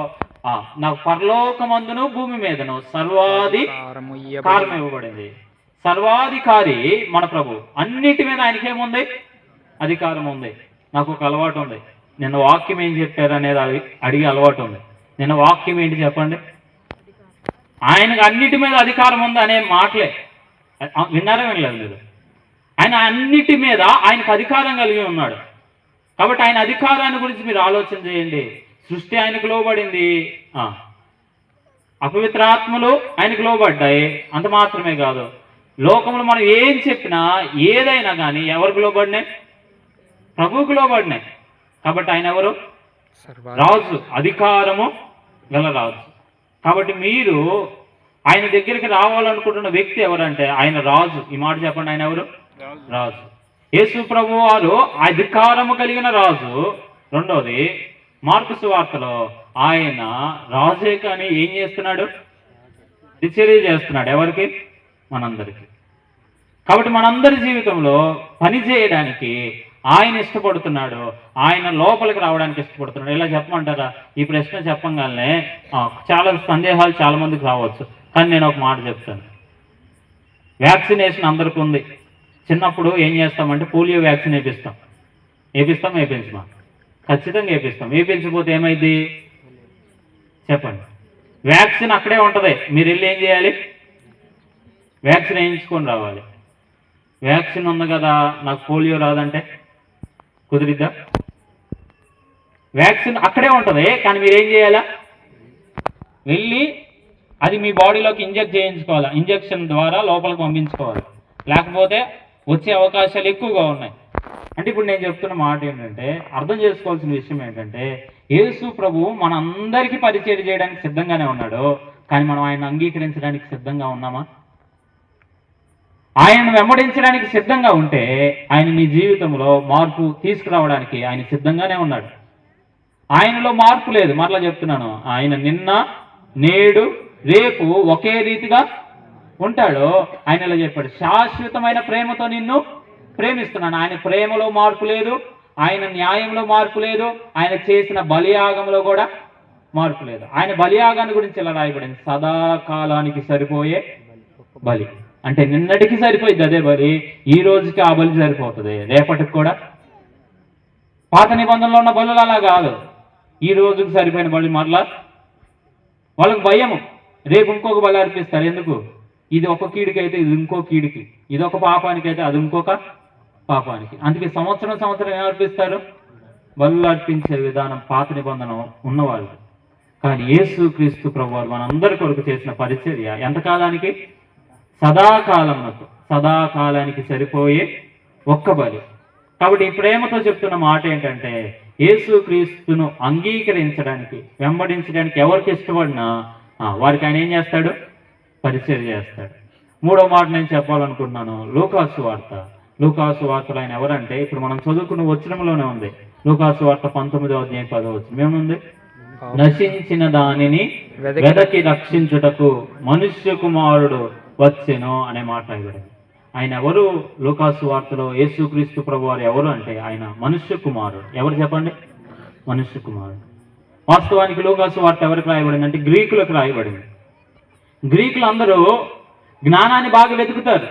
Speaker 1: నాకు పరలోకమందును భూమి మీదను సర్వాధికారం ఇవ్వబడింది. సర్వాధికారి మన ప్రభు. అన్నిటి మీద ఆయనకేముంది? అధికారం ఉంది. నాకు ఒక అలవాటు ఉంది, నిన్న వాక్యం ఏం చెప్పారు అనేది అడిగే అలవాటు ఉంది. నిన్న వాక్యం ఏంటి చెప్పండి? ఆయనకు అన్నిటి మీద అధికారం ఉంది అనే మాటలే విన్నారా? వినలేదు మీరు? ఆయన అన్నిటి మీద ఆయనకు అధికారం కలిగి ఉన్నాడు. కాబట్టి ఆయన అధికారాన్ని గురించి మీరు ఆలోచన చేయండి. సృష్టి ఆయనకు లోబడింది, అపవిత్రాత్మలు ఆయనకు లోబడ్డాయి. అంత మాత్రమే కాదు, లోకంలో మనం ఏం చెప్పినా ఏదైనా కానీ ఎవరికి లోబడినాయి? ప్రభువుకు లోబడినాయి. కాబట్టి ఆయన ఎవరు? రాజు, అధికారము గల రాజు. కాబట్టి మీరు ఆయన దగ్గరికి రావాలనుకుంటున్న వ్యక్తి ఎవరంటే ఆయన రాజు. ఈ మాట చెప్పండి, ఆయన ఎవరు? రాజు. యేసు ప్రభు వారు అధికారము కలిగిన రాజు. రెండోది, మార్కు సువార్తలో ఆయన రాజే కానీ ఏం చేస్తున్నాడు? పరిచర్య చేస్తున్నాడు. ఎవరికి? మనందరికీ. కాబట్టి మనందరి జీవితంలో పని చేయడానికి ఆయన ఇష్టపడుతున్నాడు. ఆయన లోపలికి రావడానికి ఇష్టపడుతున్నాడు. ఇలా చెప్పమంటారా? ఈ ప్రశ్న చెప్పగానే చాలా సందేహాలు చాలా మందికి రావచ్చు. కానీ నేను ఒక మాట చెప్తాను. వ్యాక్సినేషన్ అందరికీ ఉంది. చిన్నప్పుడు ఏం చేస్తామంటే పోలియో వ్యాక్సిన్ వేయించమా? ఖచ్చితంగా వేయించకపోతే ఏమైంది చెప్పండి? వ్యాక్సిన్ అక్కడే ఉంటుంది. మీరు వెళ్ళి ఏం చేయాలి? వ్యాక్సిన్ వేయించుకొని రావాలి. వ్యాక్సిన్ ఉంది కదా, నాకు పోలియో రాదంటే కుదిరిద్దా? వ్యాక్సిన్ అక్కడే ఉంటుంది, కానీ మీరేం చేయాలా? వెళ్ళి అది మీ బాడీలోకి ఇంజెక్ట్ చేయించుకోవాలి. ఇంజెక్షన్ ద్వారా లోపలికి పంపించుకోవాలి. లేకపోతే వచ్చే అవకాశాలు ఎక్కువగా ఉన్నాయి. అంటే ఇప్పుడు నేను చెప్తున్న మాట ఏంటంటే, అర్థం చేసుకోవాల్సిన విషయం ఏంటంటే, యేసు ప్రభు మనందరికీ పరిచయం చేయడానికి సిద్ధంగానే ఉన్నాడు. కానీ మనం ఆయన అంగీకరించడానికి సిద్ధంగా ఉన్నామా? ఆయనను వెంబడించడానికి సిద్ధంగా ఉంటే ఆయన మీ జీవితంలో మార్పు తీసుకురావడానికి ఆయన సిద్ధంగానే ఉన్నాడు. ఆయనలో మార్పు లేదు. మరలా చెప్తున్నాను, ఆయన నిన్న నేడు రేపు ఒకే రీతిగా ఉంటాడు. ఆయన ఇలా చెప్పాడు, శాశ్వతమైన ప్రేమతో నిన్ను ప్రేమిస్తున్నాను. ఆయన ప్రేమలో మార్పు లేదు, ఆయన న్యాయంలో మార్పు లేదు, ఆయన చేసిన బలియాగంలో కూడా మార్పు లేదు. ఆయన బలియాగాన్ని గురించి ఇలా రాయబడింది, సదాకాలానికి సరిపోయే బలి. అంటే నిన్నటికి సరిపోయింది అదే బలి, ఈ రోజుకి ఆ బలి సరిపోతుంది, రేపటికి కూడా. పాత నిబంధనలో ఉన్న బలులు అలా కాదు. ఈ రోజుకి సరిపోయిన బలి మరలా వాళ్ళకి భయము, రేపు ఇంకొక బలి అర్పిస్తారు. ఎందుకు? ఇది ఒక కీడికి అయితే ఇది ఇంకో కీడికి, ఇది ఒక పాపానికి అయితే అది ఇంకొక పాపానికి. అందుకే సంవత్సరం ఏం అర్పిస్తారు? బలులు అర్పించే విధానం పాత నిబంధన ఉన్నవాళ్ళు. కానీ యేసు క్రీస్తు ప్రభువారు మనందరి కొరకు చేసిన పరిచర్య ఎంతకాలానికి? సదాకాలానికి సరిపోయే ఒక్క బలి. కాబట్టి ఈ ప్రేమతో చెప్తున్న మాట ఏంటంటే, యేసు క్రీస్తును అంగీకరించడానికి వెంబడించడానికి ఎవరికి ఇష్టపడినా వారికి ఆయన ఏం చేస్తాడు? పరిచర్య చేస్తాడు. మూడో మాట నేను చెప్పాలనుకుంటున్నాను, లూకాసు వార్తలో ఆయన ఎవరంటే, ఇప్పుడు మనం చదువుకున్న వచనంలోనే ఉంది. లూకాసు వార్త 19వ అధ్యాయం 10వ వచనం ఏముంది? నశించిన దానిని వెదకి రక్షించుటకు మనుష్య కుమారుడు వచ్చెను అనే మాట రాయబడింది. ఆయన ఎవరు? లూకాసు వార్తలో యేసుక్రీస్తు ప్రభు వారు ఎవరు అంటే ఆయన మనుష్య కుమారుడు. ఎవరు చెప్పండి? మనుష్య కుమారుడు. వాస్తవానికి లూకాసు వార్త ఎవరికి రాయబడింది అంటే గ్రీకులకు రాయబడింది. గ్రీకులు అందరూ జ్ఞానాన్ని బాగా వెతుకుతారు.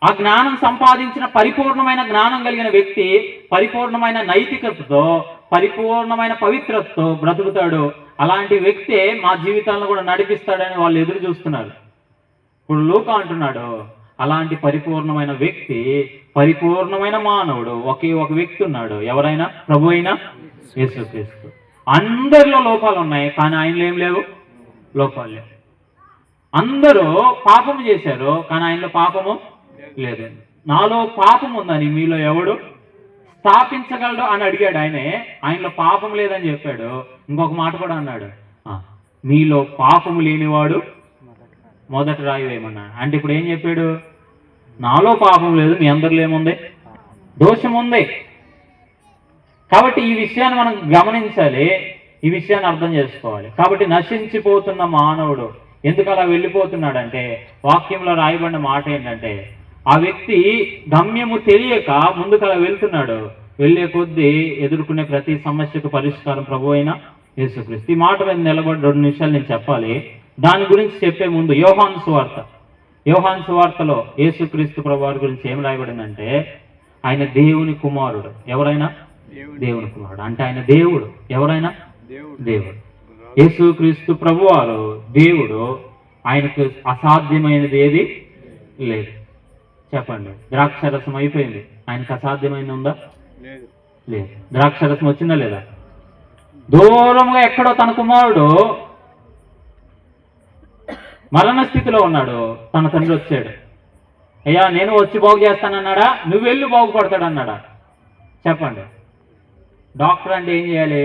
Speaker 1: ఆ జ్ఞానం సంపాదించిన పరిపూర్ణమైన జ్ఞానం కలిగిన వ్యక్తి పరిపూర్ణమైన నైతికతతో, పరిపూర్ణమైన పవిత్రతతో బ్రతుకుతాడు. అలాంటి వ్యక్తే మా జీవితాలను కూడా నడిపిస్తాడని వాళ్ళు ఎదురు చూస్తున్నారు. ఇప్పుడు లూకా అంటున్నాడు, అలాంటి పరిపూర్ణమైన వ్యక్తి, పరిపూర్ణమైన మానవుడు ఒకే ఒక వ్యక్తి ఉన్నాడు. ఎవరైనా? ప్రభు అయినా యేసుక్రీస్తు. అందరిలో లోపాలు ఉన్నాయి, కానీ ఆయనలో ఏం లేవు, లోపాలు లేవు. అందరూ పాపము చేశారు, కానీ ఆయనలో పాపము లేదు. నాలో పాపం ఉందని మీలో ఎవడు స్థాపించగలడు అని అడిగాడు ఆయనే. ఆయనలో పాపం లేదని చెప్పాడు. ఇంకొక మాట కూడా అన్నాడు, మీలో పాపము లేనివాడు మొదటి రాయి వేయమన్నాడు. అంటే ఇప్పుడు ఏం చెప్పాడు? నాలో పాపం లేదు, మీ అందరిలో ఏముంది? దోషం ఉంది. కాబట్టి ఈ విషయాన్ని మనం గమనించాలి, ఈ విషయాన్ని అర్థం చేసుకోవాలి. కాబట్టి నశించిపోతున్న మానవుడు ఎందుకు అలా వెళ్ళిపోతున్నాడంటే, వాక్యంలో రాయబడిన మాట ఏంటంటే, ఆ వ్యక్తి గమ్యము తెలియక ముందుకు అలా వెళ్తున్నాడు. వెళ్ళే కొద్దీ ఎదుర్కొనే ప్రతి సమస్యకు పరిష్కారం ప్రభు అయిన యేసుక్రీస్తు. ఈ మాట మీద నిలబడి 2 నిమిషాలు నేను చెప్పాలి. దాని గురించి చెప్పే ముందు యోహాను సువార్తలో యేసుక్రీస్తు ప్రభు వారి గురించి ఏం రాయబడిందంటే, ఆయన దేవుని కుమారుడు. ఎవరైనా? దేవుని కుమారుడు. అంటే ఆయన దేవుడు. ఎవరైనా? దేవుడు. యేసుక్రీస్తు ప్రభువారు దేవుడు. ఆయనకు అసాధ్యమైనది ఏది లేదు. చెప్పండి, ద్రాక్షరసం అయిపోయింది, ఆయనకు అసాధ్యమైనది ఉందా? లేదు. ద్రాక్షరసం వచ్చిందా లేదా? దూరంగా ఎక్కడో తన కుమారుడు మరణ స్థితిలో ఉన్నాడు, తన తండ్రి వచ్చాడు, అయ్యా నేను వచ్చి బాగు చేస్తానన్నాడా? నువ్వు వెళ్ళి బాగుపడతాడన్నాడా? చెప్పండి. డాక్టర్ అంటే ఏం చేయాలి?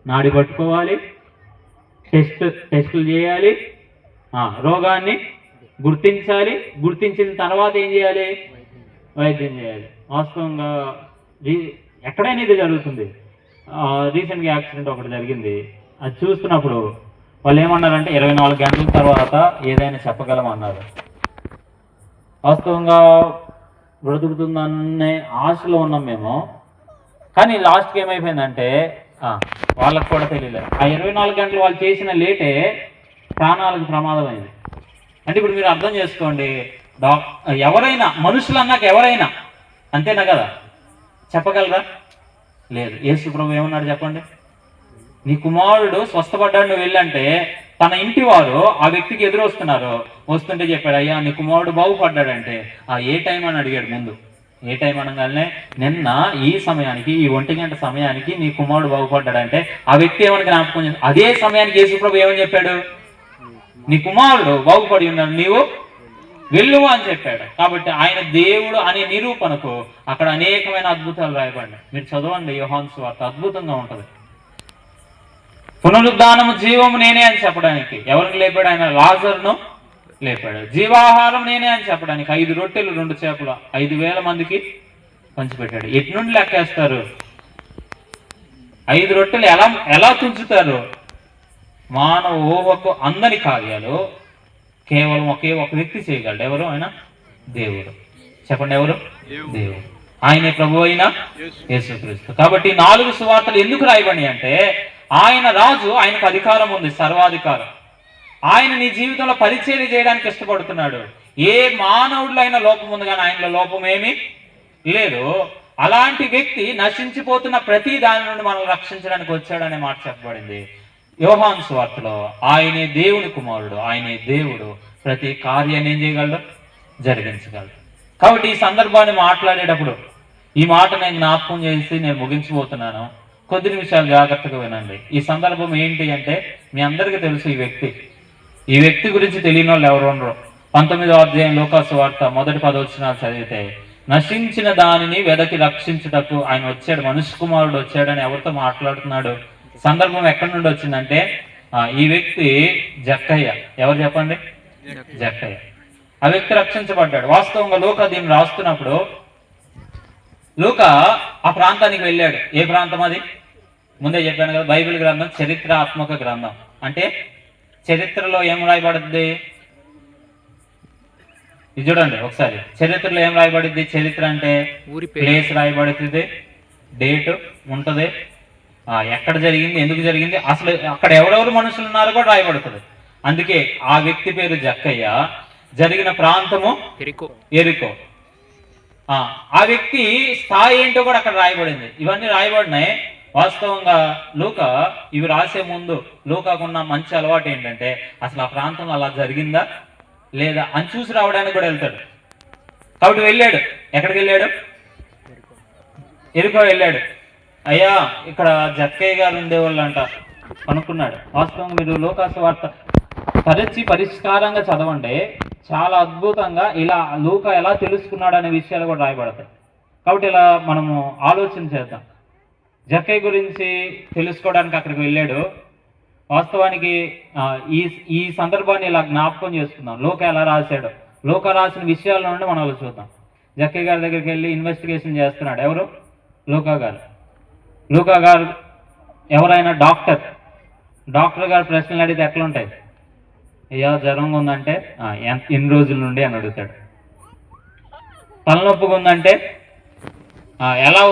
Speaker 1: నాడి పట్టుకోవాలి, టెస్టులు చేయాలి, రోగాన్ని గుర్తించాలి, గుర్తించిన తర్వాత ఏం చేయాలి? వైద్యం చేయాలి. వాస్తవంగా ఎక్కడైనా ఇది జరుగుతుంది. రీసెంట్గా యాక్సిడెంట్ ఒకటి జరిగింది. అది చూస్తున్నప్పుడు వాళ్ళు ఏమన్నారంటే 24 గంటల తర్వాత ఏదైనా చెప్పగలమన్నారు. వాస్తవంగా బ్రతుకుతుందనే ఆశలో ఉన్నాం మేము. కానీ లాస్ట్కి ఏమైపోయిందంటే వాళ్ళకు కూడా తెలియలేదు. ఆ 24 గంటలు వాళ్ళు చేసిన లేటే ప్రాణాలకు ప్రమాదం అయింది. అంటే ఇప్పుడు మీరు అర్థం చేసుకోండి, ఎవరైనా మనుషులు అన్నాక ఎవరైనా అంతేనా కదా? చెప్పగలరా? లేదు. యేసు ప్రభు ఏమన్నాడు చెప్పండి? నీ కుమారుడు స్వస్థపడ్డాడు, నువ్వు వెళ్ళంటే తన ఇంటి వారు ఆ వ్యక్తికి ఎదురొస్తున్నారు. వస్తుంటే చెప్పాడు, అయ్యా నీ కుమారుడు బాగుపడ్డాడంటే ఏ టైం అని అడిగాడు ముందు. ఏ టైం అనగానే నిన్న ఈ సమయానికి, ఈ 1 గంట సమయానికి నీ కుమారుడు బాగుపడ్డాడంటే ఆ వ్యక్తి ఏమని జ్ఞాపకం చేస్తాడు? అదే సమయానికి యేసు ప్రభు ఏమని చెప్పాడు? నీ కుమారుడు బాగుపడి ఉన్నాడు, నీవు వెళ్ళు అని చెప్పాడు. కాబట్టి ఆయన దేవుడు అనే నిరూపణకు అక్కడ అనేకమైన అద్భుతాలు రాయబడ్డాయి. మీరు చదవండి యోహాను సువార్త, అద్భుతంగా ఉంటుంది. పునరుద్ధానము జీవము నేనే అని చెప్పడానికి ఎవరిని లేపాడు? ఆయన లాజరును లేపాడు. జీవాహారం నేనే అని చెప్పడానికి 5 రొట్టెలు 2 చేపలు 5,000 మందికి పంచిపెట్టాడు. ఎటు నుండి లెక్కేస్తారు? 5 రొట్టెలు ఎలా తుంచుతారు? మానవ ఊహకు అందని కార్యాలు కేవలం ఒకే ఒక వ్యక్తి చేయగలడు. ఎవరు? ఆయన దేవుడు. చెప్పండి, ఎవరు? దేవుడు. ఆయనే ప్రభు అయిన యేసుక్రీస్తు. కాబట్టి 4 సువార్తలు ఎందుకు రాయబడి అంటే, ఆయన రాజు, ఆయనకు అధికారం ఉంది, సర్వాధికారం. ఆయన నీ జీవితంలో పరిచర్య చేయడానికి ఇష్టపడుతున్నాడు. ఏ మానవుడిలో అయినా లోపం ఉంది, కానీ ఆయనలో లోపం ఏమీ లేదు. అలాంటి వ్యక్తి నశించిపోతున్న ప్రతి దాని నుండి మనల్ని రక్షించడానికి వచ్చాడనే మాట చెప్పబడింది యోహాను సువార్తలో. ఆయనే దేవుని కుమారుడు, ఆయనే దేవుడు. ప్రతి కార్యాన్ని ఏం చేయగలడు? జరిగించగలడు. కాబట్టి ఈ సందర్భాన్ని మాట్లాడేటప్పుడు ఈ మాట నేను జ్ఞాపకం చేసి నేను ముగించబోతున్నాను. కొద్ది నిమిషాలు జాగ్రత్తగా వినండి. ఈ సందర్భం ఏంటి అంటే, మీ అందరికీ తెలుసు ఈ వ్యక్తి గురించి తెలియని వాళ్ళు ఎవరు ఉండరు. 19వ అధ్యాయం లూకా సువార్త మొదటి 10 వచనాలు చదివితే, నశించిన దానిని వెదకి రక్షించుటకు ఆయన వచ్చాడు, మనుష్య కుమారుడు వచ్చాడని ఎవరితో మాట్లాడుతున్నాడు? సందర్భం ఎక్కడి నుండి వచ్చిందంటే, ఈ వ్యక్తి జక్కయ్య. ఎవరు చెప్పండి? జక్కయ్య. ఆ వ్యక్తి రక్షించబడ్డాడు. వాస్తవంగా లూకా దీన్ని రాస్తున్నప్పుడు లూకా ఆ ప్రాంతానికి వెళ్ళాడు. ఏ ప్రాంతం అది? ముందే చెప్పాను కదా, బైబిల్ గ్రంథం చరిత్రాత్మక గ్రంథం. అంటే చరిత్రలో ఏం రాయబడుద్ది? ఇది చూడండి ఒకసారి. చరిత్రలో ఏం రాయబడింది? చరిత్ర అంటే ప్లేస్ రాయబడుతుంది, డేట్ ఉంటది, ఎక్కడ జరిగింది, ఎందుకు జరిగింది, అసలు అక్కడ ఎవరెవరు మనుషులు ఉన్నారో కూడా రాయబడుతుంది. అందుకే ఆ వ్యక్తి పేరు జక్కయ్య, జరిగిన ప్రాంతము ఎరికో. ఆ వ్యక్తి స్థాయి ఏంటో కూడా అక్కడ రాయబడింది. ఇవన్నీ రాయబడినాయి. వాస్తవంగా లూకా ఇవి రాసే ముందు లూకాకున్న మంచి అలవాటు ఏంటంటే, అసలు ఆ ప్రాంతంలో అలా జరిగిందా లేదా అని చూసి రావడానికి కూడా వెళ్తాడు. కాబట్టి వెళ్ళాడు. ఎక్కడికి వెళ్ళాడు? ఎరుకో వెళ్ళాడు. అయ్యా ఇక్కడ జక్కయ్య గారు ఉండేవాళ్ళు అంట అనుకున్నాడు. వాస్తవంగా మీరు లోకాసు వార్త తరచి పరిష్కారంగా చదవండి, చాలా అద్భుతంగా ఇలా లూకా ఎలా తెలుసుకున్నాడు అనే విషయాలు కూడా రాయబడతాయి. కాబట్టి ఇలా మనము ఆలోచన చేద్దాం. జక్కయ్య గురించి తెలుసుకోవడానికి అక్కడికి వెళ్ళాడు. వాస్తవానికి ఈ ఈ సందర్భాన్ని ఇలా జ్ఞాపకం చేసుకుందాం. లూకా ఎలా రాశాడు, లూకా రాసిన విషయాల నుండి మనం చూద్దాం. జక్కయ్య గారి దగ్గరికి వెళ్ళి ఇన్వెస్టిగేషన్ చేస్తున్నాడు. ఎవరు? లూకా గారు. లూకా గారు ఎవరైనా డాక్టర్ గారు ప్రశ్నలు అడిగితే ఎట్లుంటాయి? అయ్యా జ్వరంగా ఉందంటే ఎన్ని రోజుల నుండి అని అడుగుతాడు. తలనొప్పిగా ఉందంటే ఎలా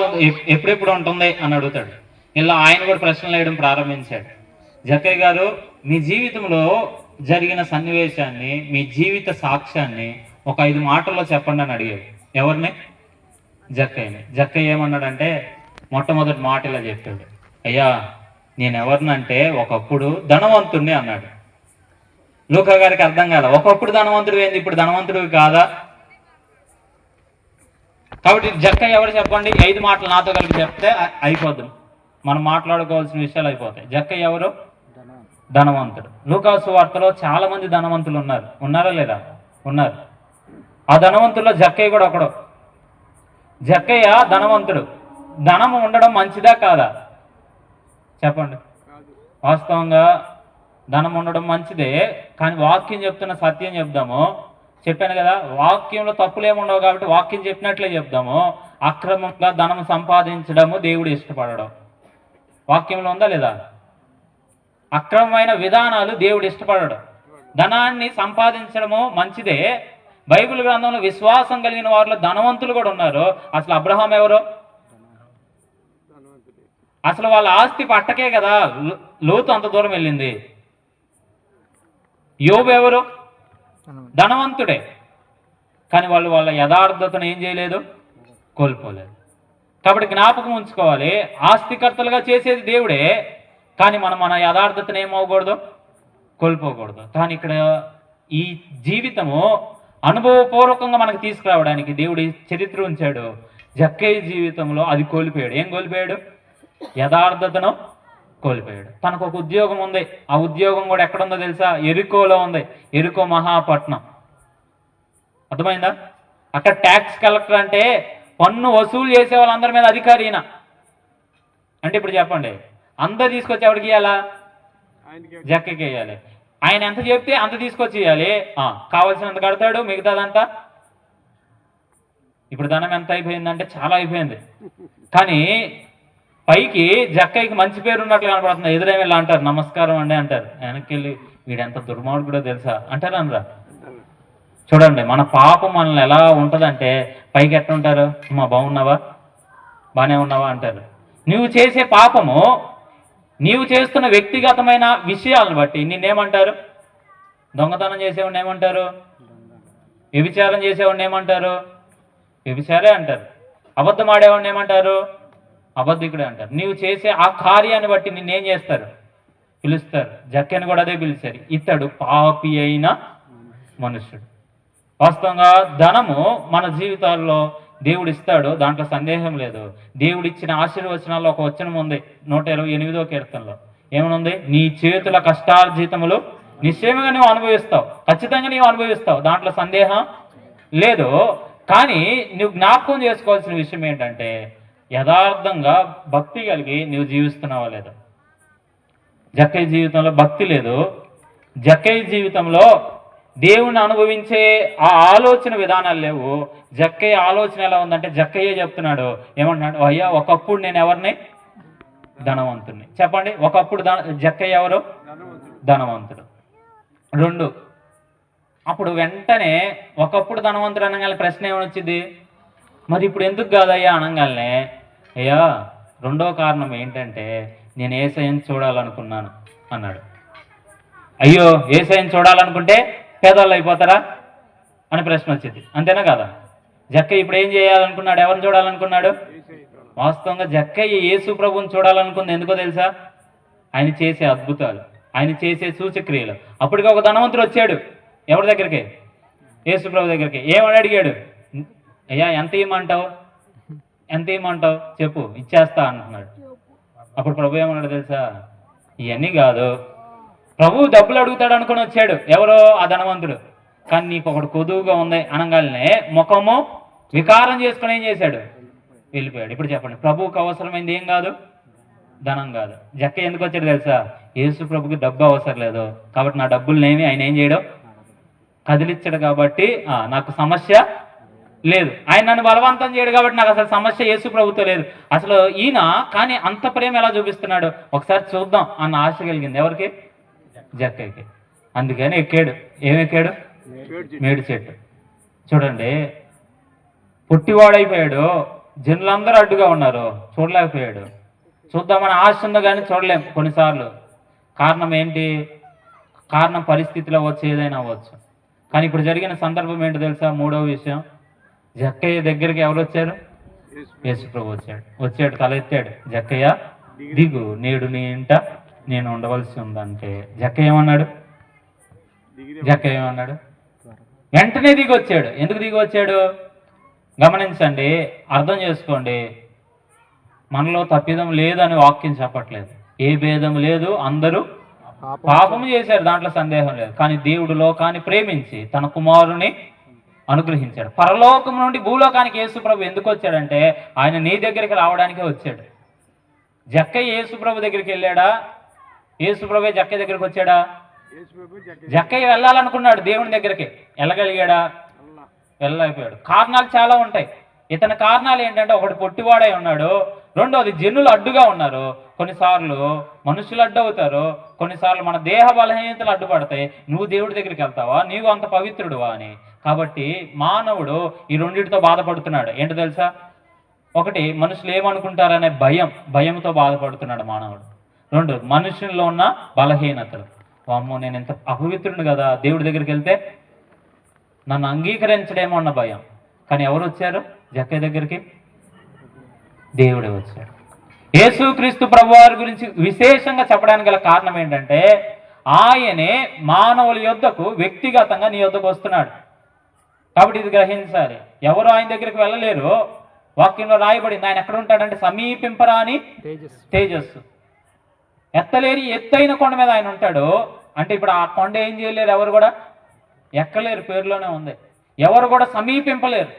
Speaker 1: ఎప్పుడెప్పుడు ఉంటుంది అని అడుగుతాడు. ఇలా ఆయన కూడా ప్రశ్నలు వేయడం ప్రారంభించాడు. జక్కయ్య గారు మీ జీవితంలో జరిగిన సన్నివేశాన్ని, మీ జీవిత సాక్ష్యాన్ని ఒక 5 మాటల్లో చెప్పండి అని అడిగాడు. ఎవరిని? జక్కయ్యని. జక్కయ్య ఏమన్నాడంటే మొట్టమొదటి మాట ఇలా చెప్పాడు, అయ్యా నేను ఎవరినంటే ఒకప్పుడు ధనవంతుడిని అన్నాడు. లూకా గారికి అర్థం కాల. ఒకప్పుడు ధనవంతుడు ఏంది, ఇప్పుడు ధనవంతుడివి కాదా? కాబట్టి జక్కయ్య ఎవరు చెప్పండి? 5 మాటలు నాతో కలిపి చెప్తే అయిపోద్దాం, మనం మాట్లాడుకోవాల్సిన విషయాలు అయిపోతాయి. జక్కయ్య ఎవరు? ధనవంతుడు. లూకా సువార్తలో చాలా మంది ధనవంతులు ఉన్నారు. ఉన్నారా లేదా? ఉన్నారు. ఆ ధనవంతుల్లో జక్కయ్య కూడా ఒకడు. జక్కయ్య ధనవంతుడు. ధనము ఉండడం మంచిదా కాదా? చెప్పండి. వాస్తవంగా ధనం ఉండడం మంచిదే, కానీ వాక్యం చెప్తున్న సత్యం చెప్దాము. చెప్పాను కదా, వాక్యంలో తప్పులు ఏముండవు కాబట్టి వాక్యం చెప్పినట్లే చెప్దాము. అక్రమంగా ధనం సంపాదించడము దేవుడు ఇష్టపడడం వాక్యంలో ఉందా లేదా? అక్రమమైన విధానాలు దేవుడు ఇష్టపడడం. ధనాన్ని సంపాదించడము మంచిదే. బైబిల్ గ్రంథంలో విశ్వాసం కలిగిన వారిలో ధనవంతులు కూడా ఉన్నారు. అసలు అబ్రహాం ఎవరు? అసలు వాళ్ళ ఆస్తి పట్టకే కదా లోతు అంత దూరం వెళ్ళింది. యోబు ఎవరు? ధనవంతుడే, కానీ వాళ్ళు వాళ్ళ యథార్థతను ఏం చేయలేదు, కోల్పోలేదు. కాబట్టి జ్ఞాపకం ఉంచుకోవాలి, ఆస్తికర్తలుగా చేసేది దేవుడే, కానీ మనం మన యథార్థతను ఏమవ్వకూడదు, కోల్పోకూడదు. కానీ ఇక్కడ ఈ జీవితము అనుభవపూర్వకంగా మనకు తీసుకురావడానికి దేవుడి చరిత్ర ఉంచాడు. జక్కయ్య జీవితంలో అది కోల్పోయాడు. ఏం కోల్పోయాడు? యథార్థతను కోల్పోయాడు. తనకు ఒక ఉద్యోగం ఉంది. ఆ ఉద్యోగం కూడా ఎక్కడుందో తెలుసా? ఎరుకోలో ఉంది. ఎరుకో మహాపట్నం. అర్థమైందా? అక్కడ ట్యాక్స్ కలెక్టర్ అంటే పన్ను వసూలు చేసే వాళ్ళందరి మీద అధికారి ఈయన. అంటే ఇప్పుడు చెప్పండి, అందరు తీసుకొచ్చి ఎవరికి ఇవ్వాలా? జక్కకి వేయాలి. ఆయన ఎంత చెప్తే అంత తీసుకొచ్చి ఇవ్వాలి. కావాల్సినంత కడతాడు, మిగతాదంతా. ఇప్పుడు ధనం ఎంత అయిపోయిందంటే చాలా అయిపోయింది. కానీ పైకి జక్కయ్యకి మంచి పేరు ఉన్నట్లు కనపడుతుంది. ఎదురేమి ఇలా అంటారు, నమస్కారం అండి అంటారు. వెనక్కి వెళ్ళి వీడెంత దుర్మార్గుడో తెలుసా అంటారా అనరా? చూడండి, మన పాపం మనల్ని ఎలా ఉంటుందంటే పైకి ఎట్లుంటారు, అమ్మా బాగున్నావా, బాగానే ఉన్నావా అంటారు. నువ్వు చేసే పాపము, నీవు చేస్తున్న వ్యక్తిగతమైన విషయాలను బట్టి నిన్నేమంటారు? దొంగతనం చేసేవాడిని ఏమంటారు? వ్యభిచారం చేసేవాడిని ఏమంటారు? వ్యభిచారే అంటారు. అబద్ధం ఆడేవాడిని ఏమంటారు? అబద్ధికుడే అంటారు. నీవు చేసే ఆ కార్యాన్ని బట్టి నిన్నేం చేస్తారు? పిలుస్తారు. జక్కని కూడా అదే పిలిచారు, ఇతడు పాపి అయిన మనుష్యుడు. వాస్తవంగా ధనము మన జీవితాల్లో దేవుడు ఇస్తాడు, దాంట్లో సందేహం లేదు. దేవుడు ఇచ్చిన ఆశీర్వచనాల్లో ఒక వచనం ఉంది 128వ కీర్తనలో. ఏమనుంది? నీ చేతుల కష్టార్జితములు నిశ్చయంగా నువ్వు అనుభవిస్తావు, ఖచ్చితంగా నీవు అనుభవిస్తావు, దాంట్లో సందేహం లేదు. కానీ నువ్వు జ్ఞాపకం చేసుకోవాల్సిన విషయం ఏంటంటే యథార్థంగా భక్తి కలిగి నువ్వు జీవిస్తున్నావా లేదా? జక్కయ్య జీవితంలో భక్తి లేదు. జక్కయ్య జీవితంలో దేవుని అనుభవించే ఆ ఆలోచన విధానాలు లేవు. జక్కయ్య ఆలోచన ఎలా ఉందంటే జక్కయ్య చెప్తున్నాడు, ఏమంటున్నాడు? అయ్యా ఒకప్పుడు నేను ఎవరిని? ధనవంతుడిని. చెప్పండి, ఒకప్పుడు జక్కయ్య ఎవరు? ధనవంతుడు. 2, అప్పుడు వెంటనే ఒకప్పుడు ధనవంతుడు అనగానే ప్రశ్న ఏమొచ్చింది? మరి ఇప్పుడు ఎందుకు కాదయ్యా అనగానే, అయ్యా రెండో కారణం ఏంటంటే నేను యేసయ్యను చూడాలనుకున్నాను అన్నాడు. అయ్యో యేసయ్యను చూడాలనుకుంటే పేదవాళ్ళు అయిపోతారా అని ప్రశ్న వచ్చింది. అంతేనా కదా? జక్కయ్య ఇప్పుడు ఏం చేయాలనుకున్నాడు? ఎవరిని చూడాలనుకున్నాడు? వాస్తవంగా జక్కయ్య యేసు ప్రభువుని చూడాలనుకుంది. ఎందుకో తెలుసా? ఆయన చేసే అద్భుతాలు, ఆయన చేసే సూచక్రియలు. అప్పటికి ఒక ధనవంతుడు వచ్చాడు. ఎవరి దగ్గరికి? యేసు ప్రభు దగ్గరికి. ఏమని అడిగాడు? అయ్యా ఎంత ఇమ్మంటావు చెప్పు, ఇచ్చేస్తా అంటున్నాడు. అప్పుడు ప్రభు ఏమన్నాడు తెలుసా? ఇవన్నీ కాదు, ప్రభు డబ్బులు అడుగుతాడు అనుకుని వచ్చాడు ఎవరో ఆ ధనవంతుడు. కానీ నీకు ఒకటి కొదువుగా ఉంది అనగానే ముఖము వికారం చేసుకుని ఏం చేశాడు? వెళ్ళిపోయాడు. ఇప్పుడు చెప్పండి, ప్రభువుకు అవసరమైంది ఏం కాదు? ధనం కాదు. జక్కయ్య ఎందుకు వచ్చాడు తెలుసా? యేసు ప్రభుకి డబ్బు అవసరం లేదు కాబట్టి నా డబ్బులనేమి ఆయన ఏం చేయడం? కదిలిచ్చాడు కాబట్టి నాకు సమస్య లేదు. ఆయన నన్ను బలవంతం చేయడు కాబట్టి నాకు అసలు సమస్య యేసు ప్రభుతో లేదు. అసలు ఈయన కానీ అంత ప్రేమ ఎలా చూపిస్తున్నాడు ఒకసారి చూద్దాం అన్న ఆశ కలిగింది ఎవరికి? జక్కయ్యకి. అందుకని ఎక్కాడు. ఏమెక్కాడు? మేడి చెట్టు. చూడండి, పుట్టివాడైపోయాడు, జనులందరూ అడ్డుగా ఉన్నారు, చూడలేకపోయాడు. చూద్దామని ఆశ ఉందో కానీ చూడలేం కొన్నిసార్లు. కారణం ఏంటి? కారణం పరిస్థితిలో అవ్వచ్చు, ఏదైనా అవ్వచ్చు. కానీ ఇప్పుడు జరిగిన సందర్భం ఏంటో తెలుసా? మూడవ విషయం, జక్కయ్య దగ్గరికి ఎవరు వచ్చారు? యేసు ప్రభు వచ్చాడు, తల ఎత్తాడు. జక్కయ్య దిగు, నేడు నీ ఇంట నేను ఉండవలసి ఉందంటే జక్కయ్య ఏమన్నాడు? వెంటనే దిగి వచ్చాడు. ఎందుకు దిగి వచ్చాడు? గమనించండి, అర్థం చేసుకోండి. మనలో తప్పిదం లేదని వాక్యం చెప్పట్లేదు. ఏ భేదం లేదు, అందరూ పాపము చేశారు, దాంట్లో సందేహం లేదు. కానీ దేవుడు లోకాన్ని ప్రేమించి తన కుమారుని అనుగ్రహించాడు. పరలోకం నుండి భూలోకానికి యేసు ప్రభు ఎందుకు వచ్చాడంటే ఆయన నీ దగ్గరికి రావడానికే వచ్చాడు. జక్కయ్య యేసు ప్రభు దగ్గరికి వెళ్ళాడా? యేసు ప్రభు జక్కయ్య దగ్గరికి వచ్చాడా? జక్కయ్య వెళ్ళాలనుకున్నాడు దేవుని దగ్గరికి. వెళ్ళగలిగాడా? వెళ్ళలేకపోయాడు. కారణాలు చాలా ఉంటాయి. ఇతని కారణాలు ఏంటంటే, ఒకటి పొట్టివాడై ఉన్నాడు, రెండోది జనులు అడ్డుగా ఉన్నారు. కొన్నిసార్లు మనుషులు అడ్డు అవుతారు, కొన్నిసార్లు మన దేహ బలహీనతలు అడ్డుపడతాయి. నువ్వు దేవుడి దగ్గరికి వెళ్తావా? నీవు అంత పవిత్రుడువా అని. కాబట్టి మానవుడు ఈ రెండింటితో బాధపడుతున్నాడు. ఏంటో తెలుసా? ఒకటి, మనుషులు ఏమనుకుంటారనే భయంతో బాధపడుతున్నాడు మానవుడు. రెండు, మనుషుల్లో ఉన్న బలహీనతలు. అమ్మో, నేను ఎంత అపవిత్రుడు కదా, దేవుడి దగ్గరికి వెళ్తే నన్ను అంగీకరించడేమో అన్న భయం. కానీ ఎవరు వచ్చారు జక్కయ్య దగ్గరికి? దేవుడే వచ్చాడు. యేసుక్రీస్తు ప్రభువారి గురించి విశేషంగా చెప్పడానికి గల కారణం ఏంటంటే, ఆయనే మానవుల యొద్దకు వ్యక్తిగతంగా నీ యొద్దకు వస్తున్నాడు. కాబట్టి ఇది గ్రహించాలి. ఎవరు ఆయన దగ్గరికి వెళ్ళలేరు. వాక్యంలో రాయబడింది, ఆయన ఎక్కడ ఉంటాడంటే సమీపింపరాని తేజస్సు, ఎత్తలేని ఎత్తైన కొండ మీద ఆయన ఉంటాడు. అంటే ఇప్పుడు ఆ కొండ ఏం చేయలేరు, ఎవరు కూడా ఎక్కలేరు, పేరులోనే ఉంది. ఎవరు కూడా సమీపింపలేరు.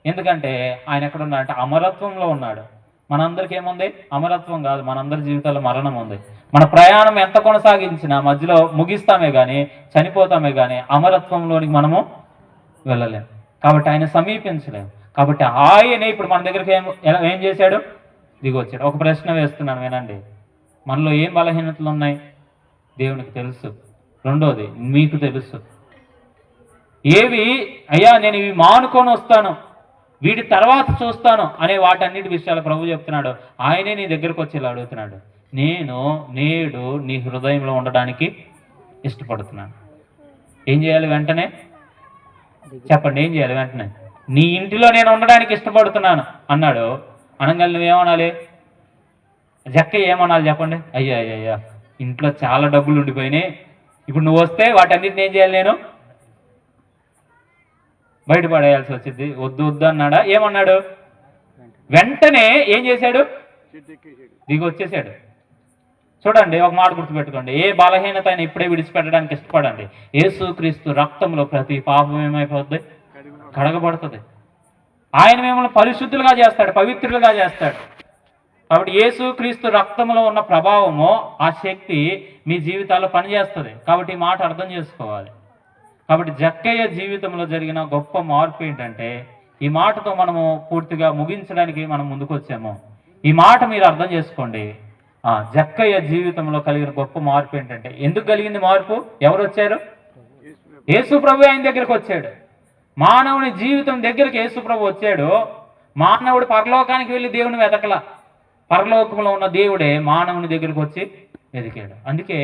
Speaker 1: ఎందుకంటే ఆయన ఎక్కడ ఉన్నాడంటే అమరత్వంలో ఉన్నాడు. మనందరికీ ఏముంది? అమరత్వం కాదు, మనందరి జీవితాల్లో మరణం ఉంది. మన ప్రయాణం ఎంత కొనసాగించినా మధ్యలో ముగిస్తామే కానీ, చనిపోతామే కానీ అమరత్వంలోనికి మనము వెళ్ళలేము. కాబట్టి ఆయన సమీపించలేము. కాబట్టి ఆయనే ఇప్పుడు మన దగ్గరికి ఏం చేశాడు? దిగొచ్చాడు. ఒక ప్రశ్న వేస్తున్నాను, వినండి. మనలో ఏం బలహీనతలు ఉన్నాయి? దేవునికి తెలుసు. రెండోది, మీకు తెలుసు. ఏవి అయ్యా నేను ఇవి మానుకొని వస్తాను, వీటి తర్వాత చూస్తాను అనే వాటన్నిటి విషయాలు ప్రభు చెప్తున్నాడు. ఆయనే నీ దగ్గరకు వచ్చి అడుగుతున్నాడు, నేను నేడు నీ హృదయంలో ఉండడానికి ఇష్టపడుతున్నాను. ఏం చేయాలి వెంటనే? చెప్పండి, ఏం చేయాలి వెంటనే? నీ ఇంటిలో నేను ఉండడానికి ఇష్టపడుతున్నాను అన్నాడు. అనగానే నువ్వేమనాలి? జక్కయ్య ఏమనాలి చెప్పండి? అయ్యా ఇంట్లో చాలా డబ్బులు ఉండిపోయినాయి, ఇప్పుడు నువ్వు వస్తే వాటన్నిటిని ఏం చేయాలి? నేను బయటపడేయాల్సి వచ్చింది. వద్దు అన్నాడా? ఏమన్నాడు? వెంటనే ఏం చేశాడు? దిగి వచ్చేసాడు. చూడండి, ఒక మాట గుర్తుపెట్టుకోండి, ఏ బలహీనత అయినా ఇప్పుడే విడిచిపెట్టడానికి ఇష్టపడండి. యేసుక్రీస్తు రక్తంలో ప్రతి పాపం ఏమైపోద్ది? కడగబడుతుంది. ఆయన మిమ్మల్ని పరిశుద్ధులుగా చేస్తాడు, పవిత్రులుగా చేస్తాడు. కాబట్టి యేసుక్రీస్తు రక్తంలో ఉన్న ప్రభావము, ఆ శక్తి మీ జీవితాల్లో పనిచేస్తుంది. కాబట్టి ఈ మాట అర్థం చేసుకోవాలి. కాబట్టి జక్కయ్య జీవితంలో జరిగిన గొప్ప మార్పు ఏంటంటే, ఈ మాటతో మనము పూర్తిగా ముగించడానికి మనం ముందుకు వచ్చాము. ఈ మాట మీరు అర్థం చేసుకోండి. జక్కయ్య జీవితంలో కలిగిన గొప్ప మార్పు ఏంటంటే, ఎందుకు కలిగింది మార్పు? ఎవరు వచ్చారు? యేసు ప్రభు ఆయన దగ్గరికి వచ్చాడు. మానవుని జీవితం దగ్గరికి యేసు ప్రభు వచ్చాడు. మానవుడు పరలోకానికి వెళ్ళి దేవుని వెతకల, పరలోకంలో ఉన్న దేవుడే మానవుని దగ్గరికి వచ్చి వెతికాడు. అందుకే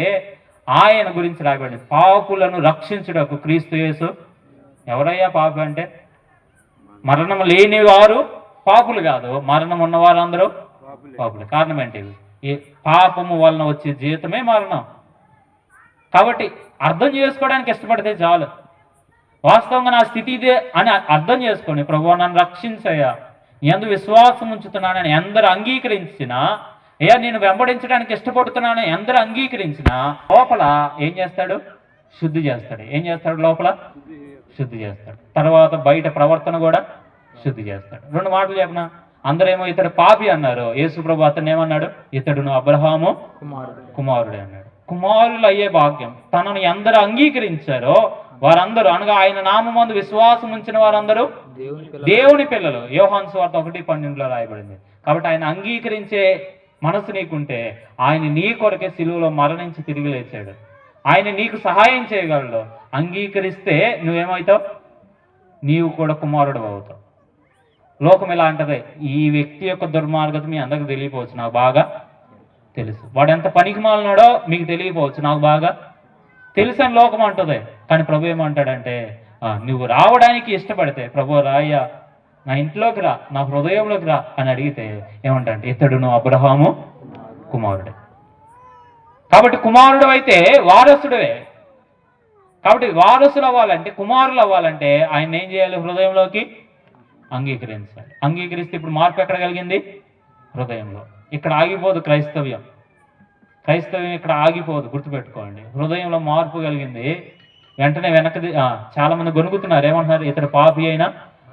Speaker 1: ఆయన గురించి రాయబడింది, పాపులను రక్షించుటకు క్రీస్తు యేసు. ఎవరయ్యా పాపి అంటే? మరణం లేని వారు పాపులు కాదు, మరణం ఉన్నవారు అందరూ పాపులు. కారణం ఏంటి? ఈ పాపము వలన వచ్చే జీవితమే మరణం. కాబట్టి అర్థం చేసుకోవడానికి ఇష్టపడితే చాలు. వాస్తవంగా నా స్థితి ఇదే అని అర్థం చేసుకొని, ప్రభువా నన్ను రక్షించయ్యా, ఎందు విశ్వాసం ఉంచుతున్నానని ఎందరు అంగీకరించినా, అయ్యా నేను వెంబడించడానికి ఇష్టపడుతున్నాను ఎందరు అంగీకరించినా, లోపల ఏం చేస్తాడు? శుద్ధి చేస్తాడు. ఏం చేస్తాడు? లోపల శుద్ధి చేస్తాడు. తర్వాత బయట ప్రవర్తన కూడా శుద్ధి చేస్తాడు. 2 మాటలు చెప్పిన, అందరేమో ఇతడు పాపి అన్నారు. యేసు ప్రభు అతను ఏమన్నాడు? ఇతడును అబ్రహాము కుమారుడే అన్నాడు. కుమారులు అయ్యే భాగ్యం తనను ఎందరు అంగీకరించారో వారందరూ, అనగా ఆయన నామమందు విశ్వాసం ఉంచిన వారందరూ దేవుని పిల్లలు. యోహాను సువార్త 1:12 రాయబడింది. కాబట్టి ఆయన అంగీకరించే మనసు నీకుంటే, ఆయన నీ కొరకే సిలువలో మరణించి తిరిగి లేచాడు. ఆయన నీకు సహాయం చేయగలడు. అంగీకరిస్తే నువ్వేమవుతావు? నీవు కూడా కుమారుడు అవుతావు. లోకం ఎలా అంటది? ఈ వ్యక్తి యొక్క దుర్మార్గత మీ అందరికి తెలియపోవచ్చు, నాకు బాగా తెలుసు. వాడు ఎంత పనికి మాలినాడో మీకు తెలియపోవచ్చు, నాకు బాగా తెలుసు అని లోకం అంటుంది. కానీ ప్రభు ఏమంటాడంటే, నువ్వు రావడానికి ఇష్టపడితే, ప్రభు రాయ్యా నా ఇంట్లోకి రా, నా హృదయంలోకి రా అని అడిగితే ఏమంటాడంటే, ఇతడును అబ్రహాము కుమారుడే. కాబట్టి కుమారుడు అయితే వారసుడే. కాబట్టి వారసులు అవ్వాలంటే, కుమారులు అవ్వాలంటే ఆయన ఏం చేయాలి? హృదయంలోకి అంగీకరించాలి. అంగీకరిస్తే ఇప్పుడు మార్పు ఎక్కడ కలిగింది? హృదయంలో. ఇక్కడ ఆగిపోదు క్రైస్తవ్యం. క్రైస్తవ్యం ఇక్కడ ఆగిపోదు, గుర్తుపెట్టుకోండి. హృదయంలో మార్పు కలిగింది. వెంటనే వెనక్కి చాలా మంది గొనుగుతున్నారు. ఏమంటున్నారు? ఇతడు పాపి అయిన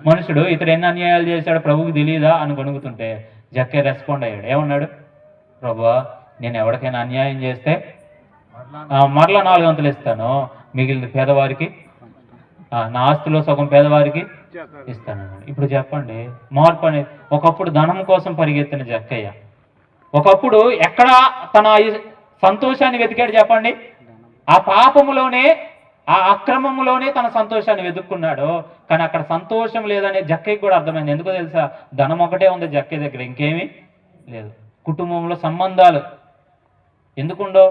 Speaker 1: మనుషుడు, ఇతడు ఎన్ని అన్యాయాలు చేశాడు ప్రభువుకి తెలియదా అని గొనుగుతుంటే జక్కే రెస్పాండ్ అయ్యాడు. ఏమన్నాడు? ప్రభువా నేను ఎవరికైనా అన్యాయం చేస్తే మరలా 4 వంతులు ఇస్తాను, మిగిలిన పేదవారికి, నా ఆస్తిలో సగం పేదవారికి ఇస్తాను. ఇప్పుడు చెప్పండి, మార్పు అనేది. ఒకప్పుడు ధనం కోసం పరిగెత్తిన జక్కయ్య ఒకప్పుడు ఎక్కడ తన సంతోషాన్ని వెతికాడు చెప్పండి? ఆ పాపములోనే, ఆ అక్రమములోనే తన సంతోషాన్ని వెతుక్కున్నాడు. కానీ అక్కడ సంతోషం లేదనే జక్కయ్యకి కూడా అర్థమైంది. ఎందుకో తెలుసా? ధనం ఒకటే ఉంది జక్కయ్య దగ్గర, ఇంకేమీ లేదు. కుటుంబంలో సంబంధాలు ఎందుకుండో,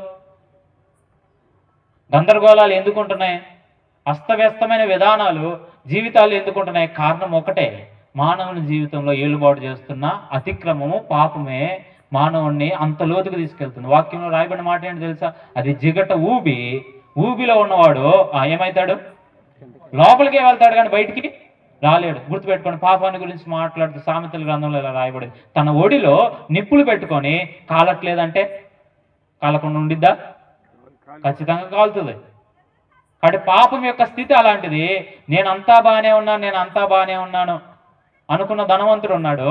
Speaker 1: గందరగోళాలు ఎందుకుంటున్నాయి, అస్తవ్యస్తమైన విధానాలు జీవితాలు ఎందుకుంటున్నాయి? కారణం ఒకటే, మానవుని జీవితంలో ఏలుబాటు చేస్తున్న అతిక్రమము, పాపమే మానవుణ్ణి అంత లోతుకు తీసుకెళ్తుంది. వాక్యంలో రాయబడిన మాట ఏంటి తెలుసా? అది జిగట ఊబిలో ఉన్నవాడు ఏమవుతాడు? లోపలికే వెళ్తాడు కానీ బయటికి రాలేడు. గుర్తుపెట్టుకొని పాపాన్ని గురించి మాట్లాడుతూ సామెతల గ్రంథంలో ఇలా రాయబడింది, తన ఒడిలో నిప్పులు పెట్టుకొని కాలట్లేదంటే కాలకుండా ఉండిద్దా? ఖచ్చితంగా కాలుతుంది. కాబట్టి పాపం యొక్క స్థితి అలాంటిది. నేనంతా బాగానే ఉన్నాను అనుకున్న ధనవంతుడు ఉన్నాడు.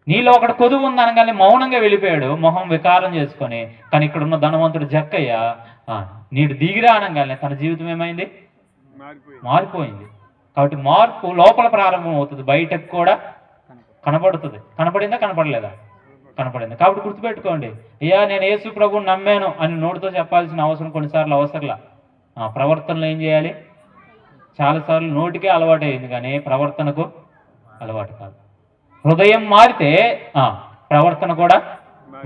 Speaker 1: నీలో ఒకటి కొదువు ఉంది అనగానే మౌనంగా వెళ్ళిపోయాడు, మొహం వికారం చేసుకొని. కానీ ఇక్కడ ఉన్న ధనవంతుడు జక్కయ్య నీడు దిగిరా అనగానే తన జీవితం ఏమైంది? మారిపోయింది. కాబట్టి మార్పు లోపల ప్రారంభం అవుతుంది, బయటకు కూడా కనపడుతుంది. కనపడిందా? కనపడలేదా? కనపడింది. కాబట్టి గుర్తుపెట్టుకోండి, అయ్యా నేను యేసు ప్రభువుని నమ్మాను అని నోటితో చెప్పాల్సిన అవసరం కొన్నిసార్లు అవసరంలా. ప్రవర్తనలో ఏం చేయాలి? చాలాసార్లు నోటికే అలవాటు అయింది కానీ ప్రవర్తనకు అలవాటు కాదు. హృదయం మారితే ప్రవర్తన కూడా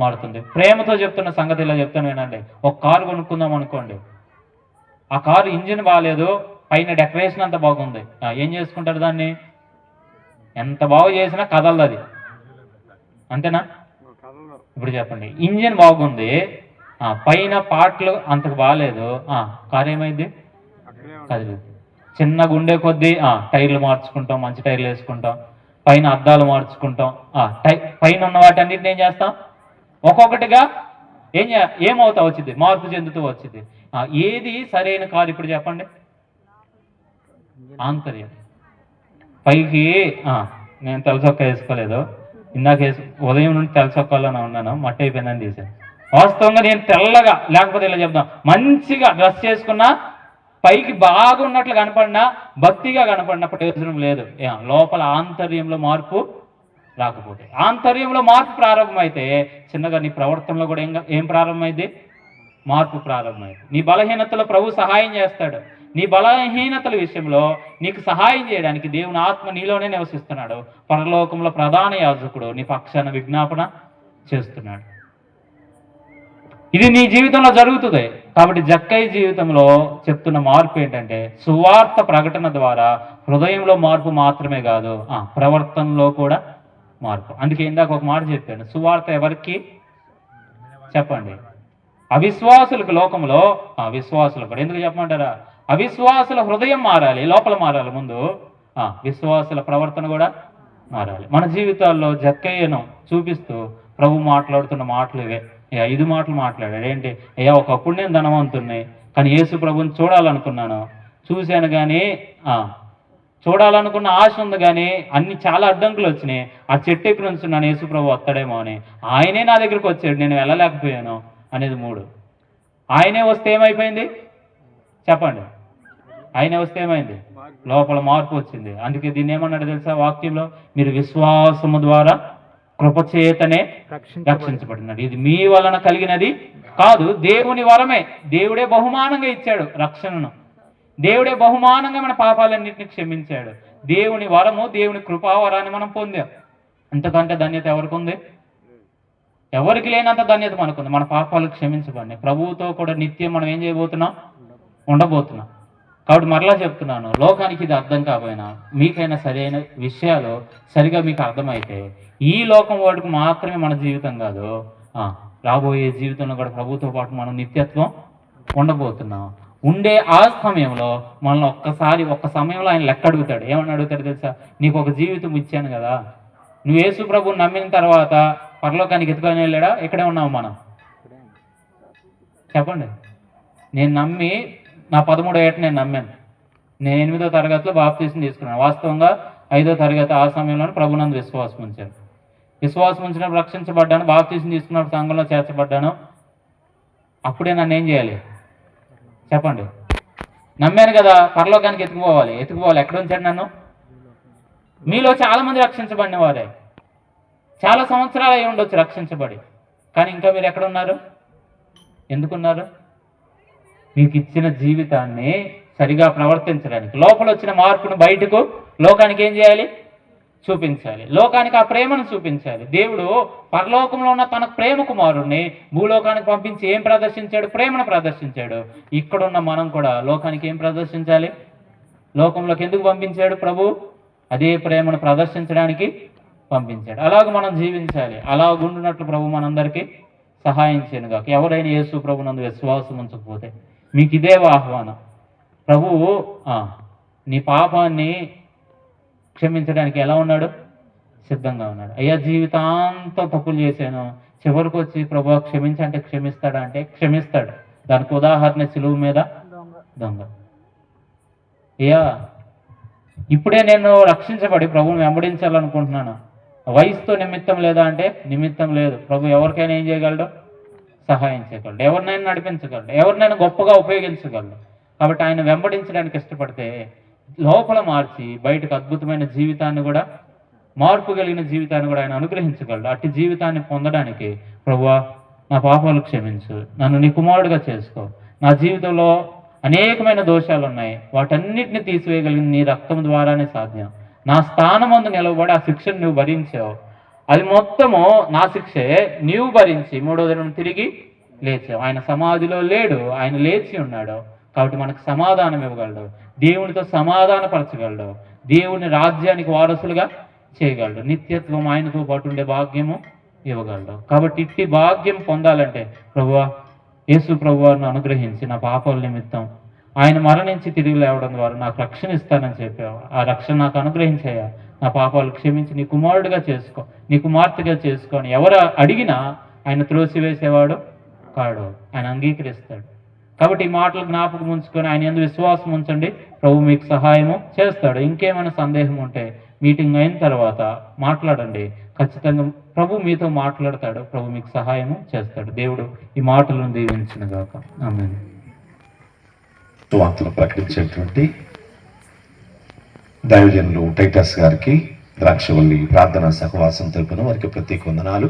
Speaker 1: మారుతుంది. ప్రేమతో చెప్తున్న సంగతి ఇలా చెప్తాను వినండి. ఒక కారు కొనుక్కుందాం అనుకోండి, ఆ కారు ఇంజిన్ బాగాలేదు, పైన డెకరేషన్ అంత బాగుంది. ఏం చేసుకుంటారు దాన్ని? ఎంత బాగు చేసినా కదలదు అది, అంతేనా? ఇప్పుడు చెప్పండి, ఇంజిన్ బాగుంది, పైన పార్ట్లు అంతకు బాగాలేదు, కారు ఏమైంది? కదిలేదు. చిన్నగా ఉండే కొద్దీ టైర్లు మార్చుకుంటాం, మంచి టైర్లు వేసుకుంటాం, పైన అద్దాలు మార్చుకుంటాం, పైన ఉన్న వాటన్నిటిని ఏం చేస్తాం? ఒక్కొక్కటిగా ఏమవుతా వచ్చింది? మార్పు చెందుతూ వచ్చింది. ఏది సరైన కారు ఇప్పుడు చెప్పండి? ఆంతర్యం. పైకి నేను తెల్లచొక్క వేసుకోలేదు, ఇందాక ఉదయం నుండి తెల్లచొక్కాలోనే ఉన్నాను, మట్టి అయిపోయిందని తీసాను. వాస్తవంగా నేను తెల్లగా, లేకపోతే ఇలా చెప్తాం, మంచిగా డ్రెస్ చేసుకున్నా, పైకి బాగున్నట్లు కనపడినా, భక్తిగా కనపడిన ప్రయోజనం లేదు. లోపల ఆంతర్యంలో మార్పు రాకపోతే. ఆంతర్యంలో మార్పు ప్రారంభమైతే చిన్నగా నీ ప్రవర్తనలో కూడా ఏం ప్రారంభమైంది? మార్పు ప్రారంభమైంది. నీ బలహీనతలో ప్రభు సహాయం చేస్తాడు. నీ బలహీనతల విషయంలో నీకు సహాయం చేయడానికి దేవుని ఆత్మ నీలోనే నివసిస్తున్నాడు. పరలోకంలో ప్రధాన యాజకుడు నీ పక్షాన విజ్ఞాపన చేస్తున్నాడు. ఇది నీ జీవితంలో జరుగుతుంది. కాబట్టి జక్కయ్య జీవితంలో చెప్తున్న మార్పు ఏంటంటే, సువార్త ప్రకటన ద్వారా హృదయంలో మార్పు మాత్రమే కాదు, ప్రవర్తనలో కూడా మార్పు. అందుకే ఇందాక ఒక మాట చెప్పాను, సువార్త ఎవరికి చెప్పండి? అవిశ్వాసులకు. లోకంలో విశ్వాసులకు కూడా. ఎందుకు చెప్పమంటారా? అవిశ్వాసుల హృదయం మారాలి, లోపల మారాలి ముందు. విశ్వాసుల ప్రవర్తన కూడా మారాలి. మన జీవితాల్లో జక్కయ్యను చూపిస్తూ ప్రభు మాట్లాడుతున్న మాటలు ఇవే. 5 మాటలు మాట్లాడాడు. ఏంటి? అయ్యా, ఒకప్పుడు నేను ధనవంతుణ్ణి, కానీ యేసు ప్రభుని చూడాలనుకున్నాను, చూశాను, కానీ చూడాలనుకున్న ఆశ ఉంది, కానీ అన్ని చాలా అడ్డంకులు వచ్చినాయి. ఆ చెట్టు ఎక్కి నుంచున్నాను, యేసు ప్రభు వస్తాడేమో అని. ఆయనే నా దగ్గరికి వచ్చాడు, నేను వెళ్ళలేకపోయాను అనేది 3. ఆయనే వస్తే ఏమైపోయింది చెప్పండి? ఆయనే వస్తే ఏమైంది? లోపల మార్పు వచ్చింది. అందుకే దీన్ని ఏమన్నాడు తెలుసా వాక్యంలో? మీరు విశ్వాసము ద్వారా కృపచేతనే రక్షించబడినాడు. ఇది మీ వలన కలిగినది కాదు, దేవుని వరమే. దేవుడే బహుమానంగా ఇచ్చాడు రక్షణను. దేవుడే బహుమానంగా మన పాపాలన్నింటినీ క్షమించాడు. దేవుని వరము, దేవుని కృపావరాన్ని మనం పొందాం. అంతకంటే ధన్యత ఎవరికి ఉంది? ఎవరికి లేనంత ధన్యత మనకుంది. మన పాపాలు క్షమించబడినాయి. ప్రభువుతో కూడా నిత్యం మనం ఏం చేయబోతున్నాం? ఉండబోతున్నాం. కాబట్టి మరలా చెప్తున్నాను, లోకానికి ఇది అర్థం కాకపోయినా మీకైనా సరైన విషయాలు సరిగా మీకు అర్థమైతే ఈ లోకం వాటికి మాత్రమే మన జీవితం కాదు, రాబోయే జీవితంలో కూడా ప్రభుతో పాటు మనం నిత్యత్వం ఉండబోతున్నాం. ఉండే ఆ సమయంలో మనల్ని ఒక్క సమయంలో ఆయన లెక్క అడుగుతాడు. ఏమని అడుగుతాడు తెలుసా? నీకు ఒక జీవితం ఇచ్చాను కదా, నువ్వు యేసు ప్రభువుని నమ్మిన తర్వాత పరలోకానికి ఎత్తుకొని వెళ్ళాడా? ఇక్కడే ఉన్నావు మనం. చెప్పండి. నేను నమ్మి నా 13వ ఏట నేను నమ్మాను. నేను 8వ తరగతిలో బాప్తీసం తీసుకున్నాను. వాస్తవంగా 5వ తరగతి ఆ సమయంలో ప్రభునందు విశ్వాసం ఉంచాను. విశ్వాసం ఉంచినప్పుడు రక్షించబడ్డాను. బాప్తీసం తీసుకున్నప్పుడు సంఘంలో చేర్చబడ్డాను. అప్పుడే నన్ను ఏం చేయాలి చెప్పండి? నమ్మాను కదా, పరలోకానికి ఎత్తుకుపోవాలి. ఎక్కడ ఉంచాడు నన్ను? మీలో చాలా మంది రక్షించబడిన వారే, చాలా సంవత్సరాలు అయి ఉండొచ్చు రక్షించబడి, కానీ ఇంకా మీరు ఎక్కడ ఉన్నారు? ఎందుకున్నారు? మీకు ఇచ్చిన జీవితాన్ని సరిగా ప్రవర్తించడానికి, లోపల వచ్చిన మార్పును బయటకు లోకానికి ఏం చేయాలి? చూపించాలి. లోకానికి ఆ ప్రేమను చూపించాలి. దేవుడు పరలోకంలో ఉన్న తన ప్రేమ కుమారుణ్ణి భూలోకానికి పంపించి ఏం ప్రదర్శించాడు? ప్రేమను ప్రదర్శించాడు. ఇక్కడున్న మనం కూడా లోకానికి ఏం ప్రదర్శించాలి? లోకంలోకి ఎందుకు పంపించాడు ప్రభు? అదే ప్రేమను ప్రదర్శించడానికి పంపించాడు. అలాగ మనం జీవించాలి. అలా ఉండునట్లు ప్రభు మనందరికీ సహాయం చేయనుగాక. ఎవరైనా యేసు ప్రభునందు విశ్వాసం ఉంచకపోతే మీకు ఇదే ఆహ్వానం. ప్రభువు నీ పాపాన్ని క్షమించడానికి ఎలా ఉన్నాడు? సిద్ధంగా ఉన్నాడు. అయ్యా, జీవితాంతం తప్పులు చేశాను, చివరికి వచ్చి ప్రభు క్షమించంటే క్షమిస్తాడా? అంటే క్షమిస్తాడు. దానికి ఉదాహరణ సిలువు మీద దొంగ. అయ్యా, ఇప్పుడే నేను రక్షించబడి ప్రభువుని వెంబడించాలనుకుంటున్నాను, వయసుతో నిమిత్తం లేదా అంటే నిమిత్తం లేదు. ప్రభు ఎవరికైనా ఏం చేయగలడు? సహాయం చేయగలడు. ఎవరినైనా నడిపించగలడు. ఎవరినైనా గొప్పగా ఉపయోగించగలడు. కాబట్టి ఆయన వెంబడించడానికి ఇష్టపడితే లోపల మార్చి బయటకు అద్భుతమైన జీవితాన్ని కూడా, మార్పు కలిగిన జీవితాన్ని కూడా ఆయన అనుగ్రహించగలడు. అట్టి జీవితాన్ని పొందడానికి ప్రభువా నా పాపాలు క్షమించు, నన్ను నీ కుమారుడిగా చేసుకో, నా జీవితంలో అనేకమైన దోషాలు ఉన్నాయి, వాటన్నిటిని తీసివేయగలిగిన నీ రక్తం ద్వారానే సాధ్యం. నా స్థానమందు నిలవబడి ఆ శిక్షను నువ్వు భరించావు. అది మొత్తము నా శిక్షే నీవు భరించి 3వ దినం తిరిగి లేచావు. ఆయన సమాధిలో లేడు, ఆయన లేచి ఉన్నాడు. కాబట్టి మనకు సమాధానం ఇవ్వగలడు, దేవునితో సమాధానపరచగలడు, దేవుని రాజ్యానికి వారసులుగా చేయగలడు, నిత్యత్వం ఆయనతో పాటు ఉండే భాగ్యము ఇవ్వగలడు. కాబట్టి ఇట్టి భాగ్యం పొందాలంటే ప్రభువా యేసు ప్రభువారిని అనుగ్రహించి నా పాపాల నిమిత్తం ఆయన మరణించి తిరిగి లేవడం ద్వారా నాకు రక్షణ ఇస్తానని చెప్పావు. ఆ రక్షణ నాకు అనుగ్రహించాయా, నా పాపాలు క్షమించి నీ కుమారుడిగా చేసుకో, నీ కుమార్తెగా చేసుకొని ఎవరు అడిగినా ఆయన త్రోసివేసేవాడు కాడు, ఆయన అంగీకరిస్తాడు. కాబట్టి ఈ మాటలు జ్ఞాపకం ఉంచుకొని ఆయన యందు విశ్వాసం ఉంచండి, ప్రభు మీకు సహాయము చేస్తాడు. ఇంకేమైనా సందేహం ఉంటే మీటింగ్ అయిన తర్వాత మాట్లాడండి, ఖచ్చితంగా ప్రభు మీతో మాట్లాడతాడు, ప్రభు మీకు సహాయము చేస్తాడు. దేవుడు ఈ మాటలను దీవించునుగాక. ఆమేన్.
Speaker 2: వార్తలు ప్రకటించేటువంటి దైవజనులు టైటస్ గారికి ద్రాక్షవల్లి ప్రార్థనా సహవాసం తెలుపును వారికి ప్రత్యేక వందనాలు.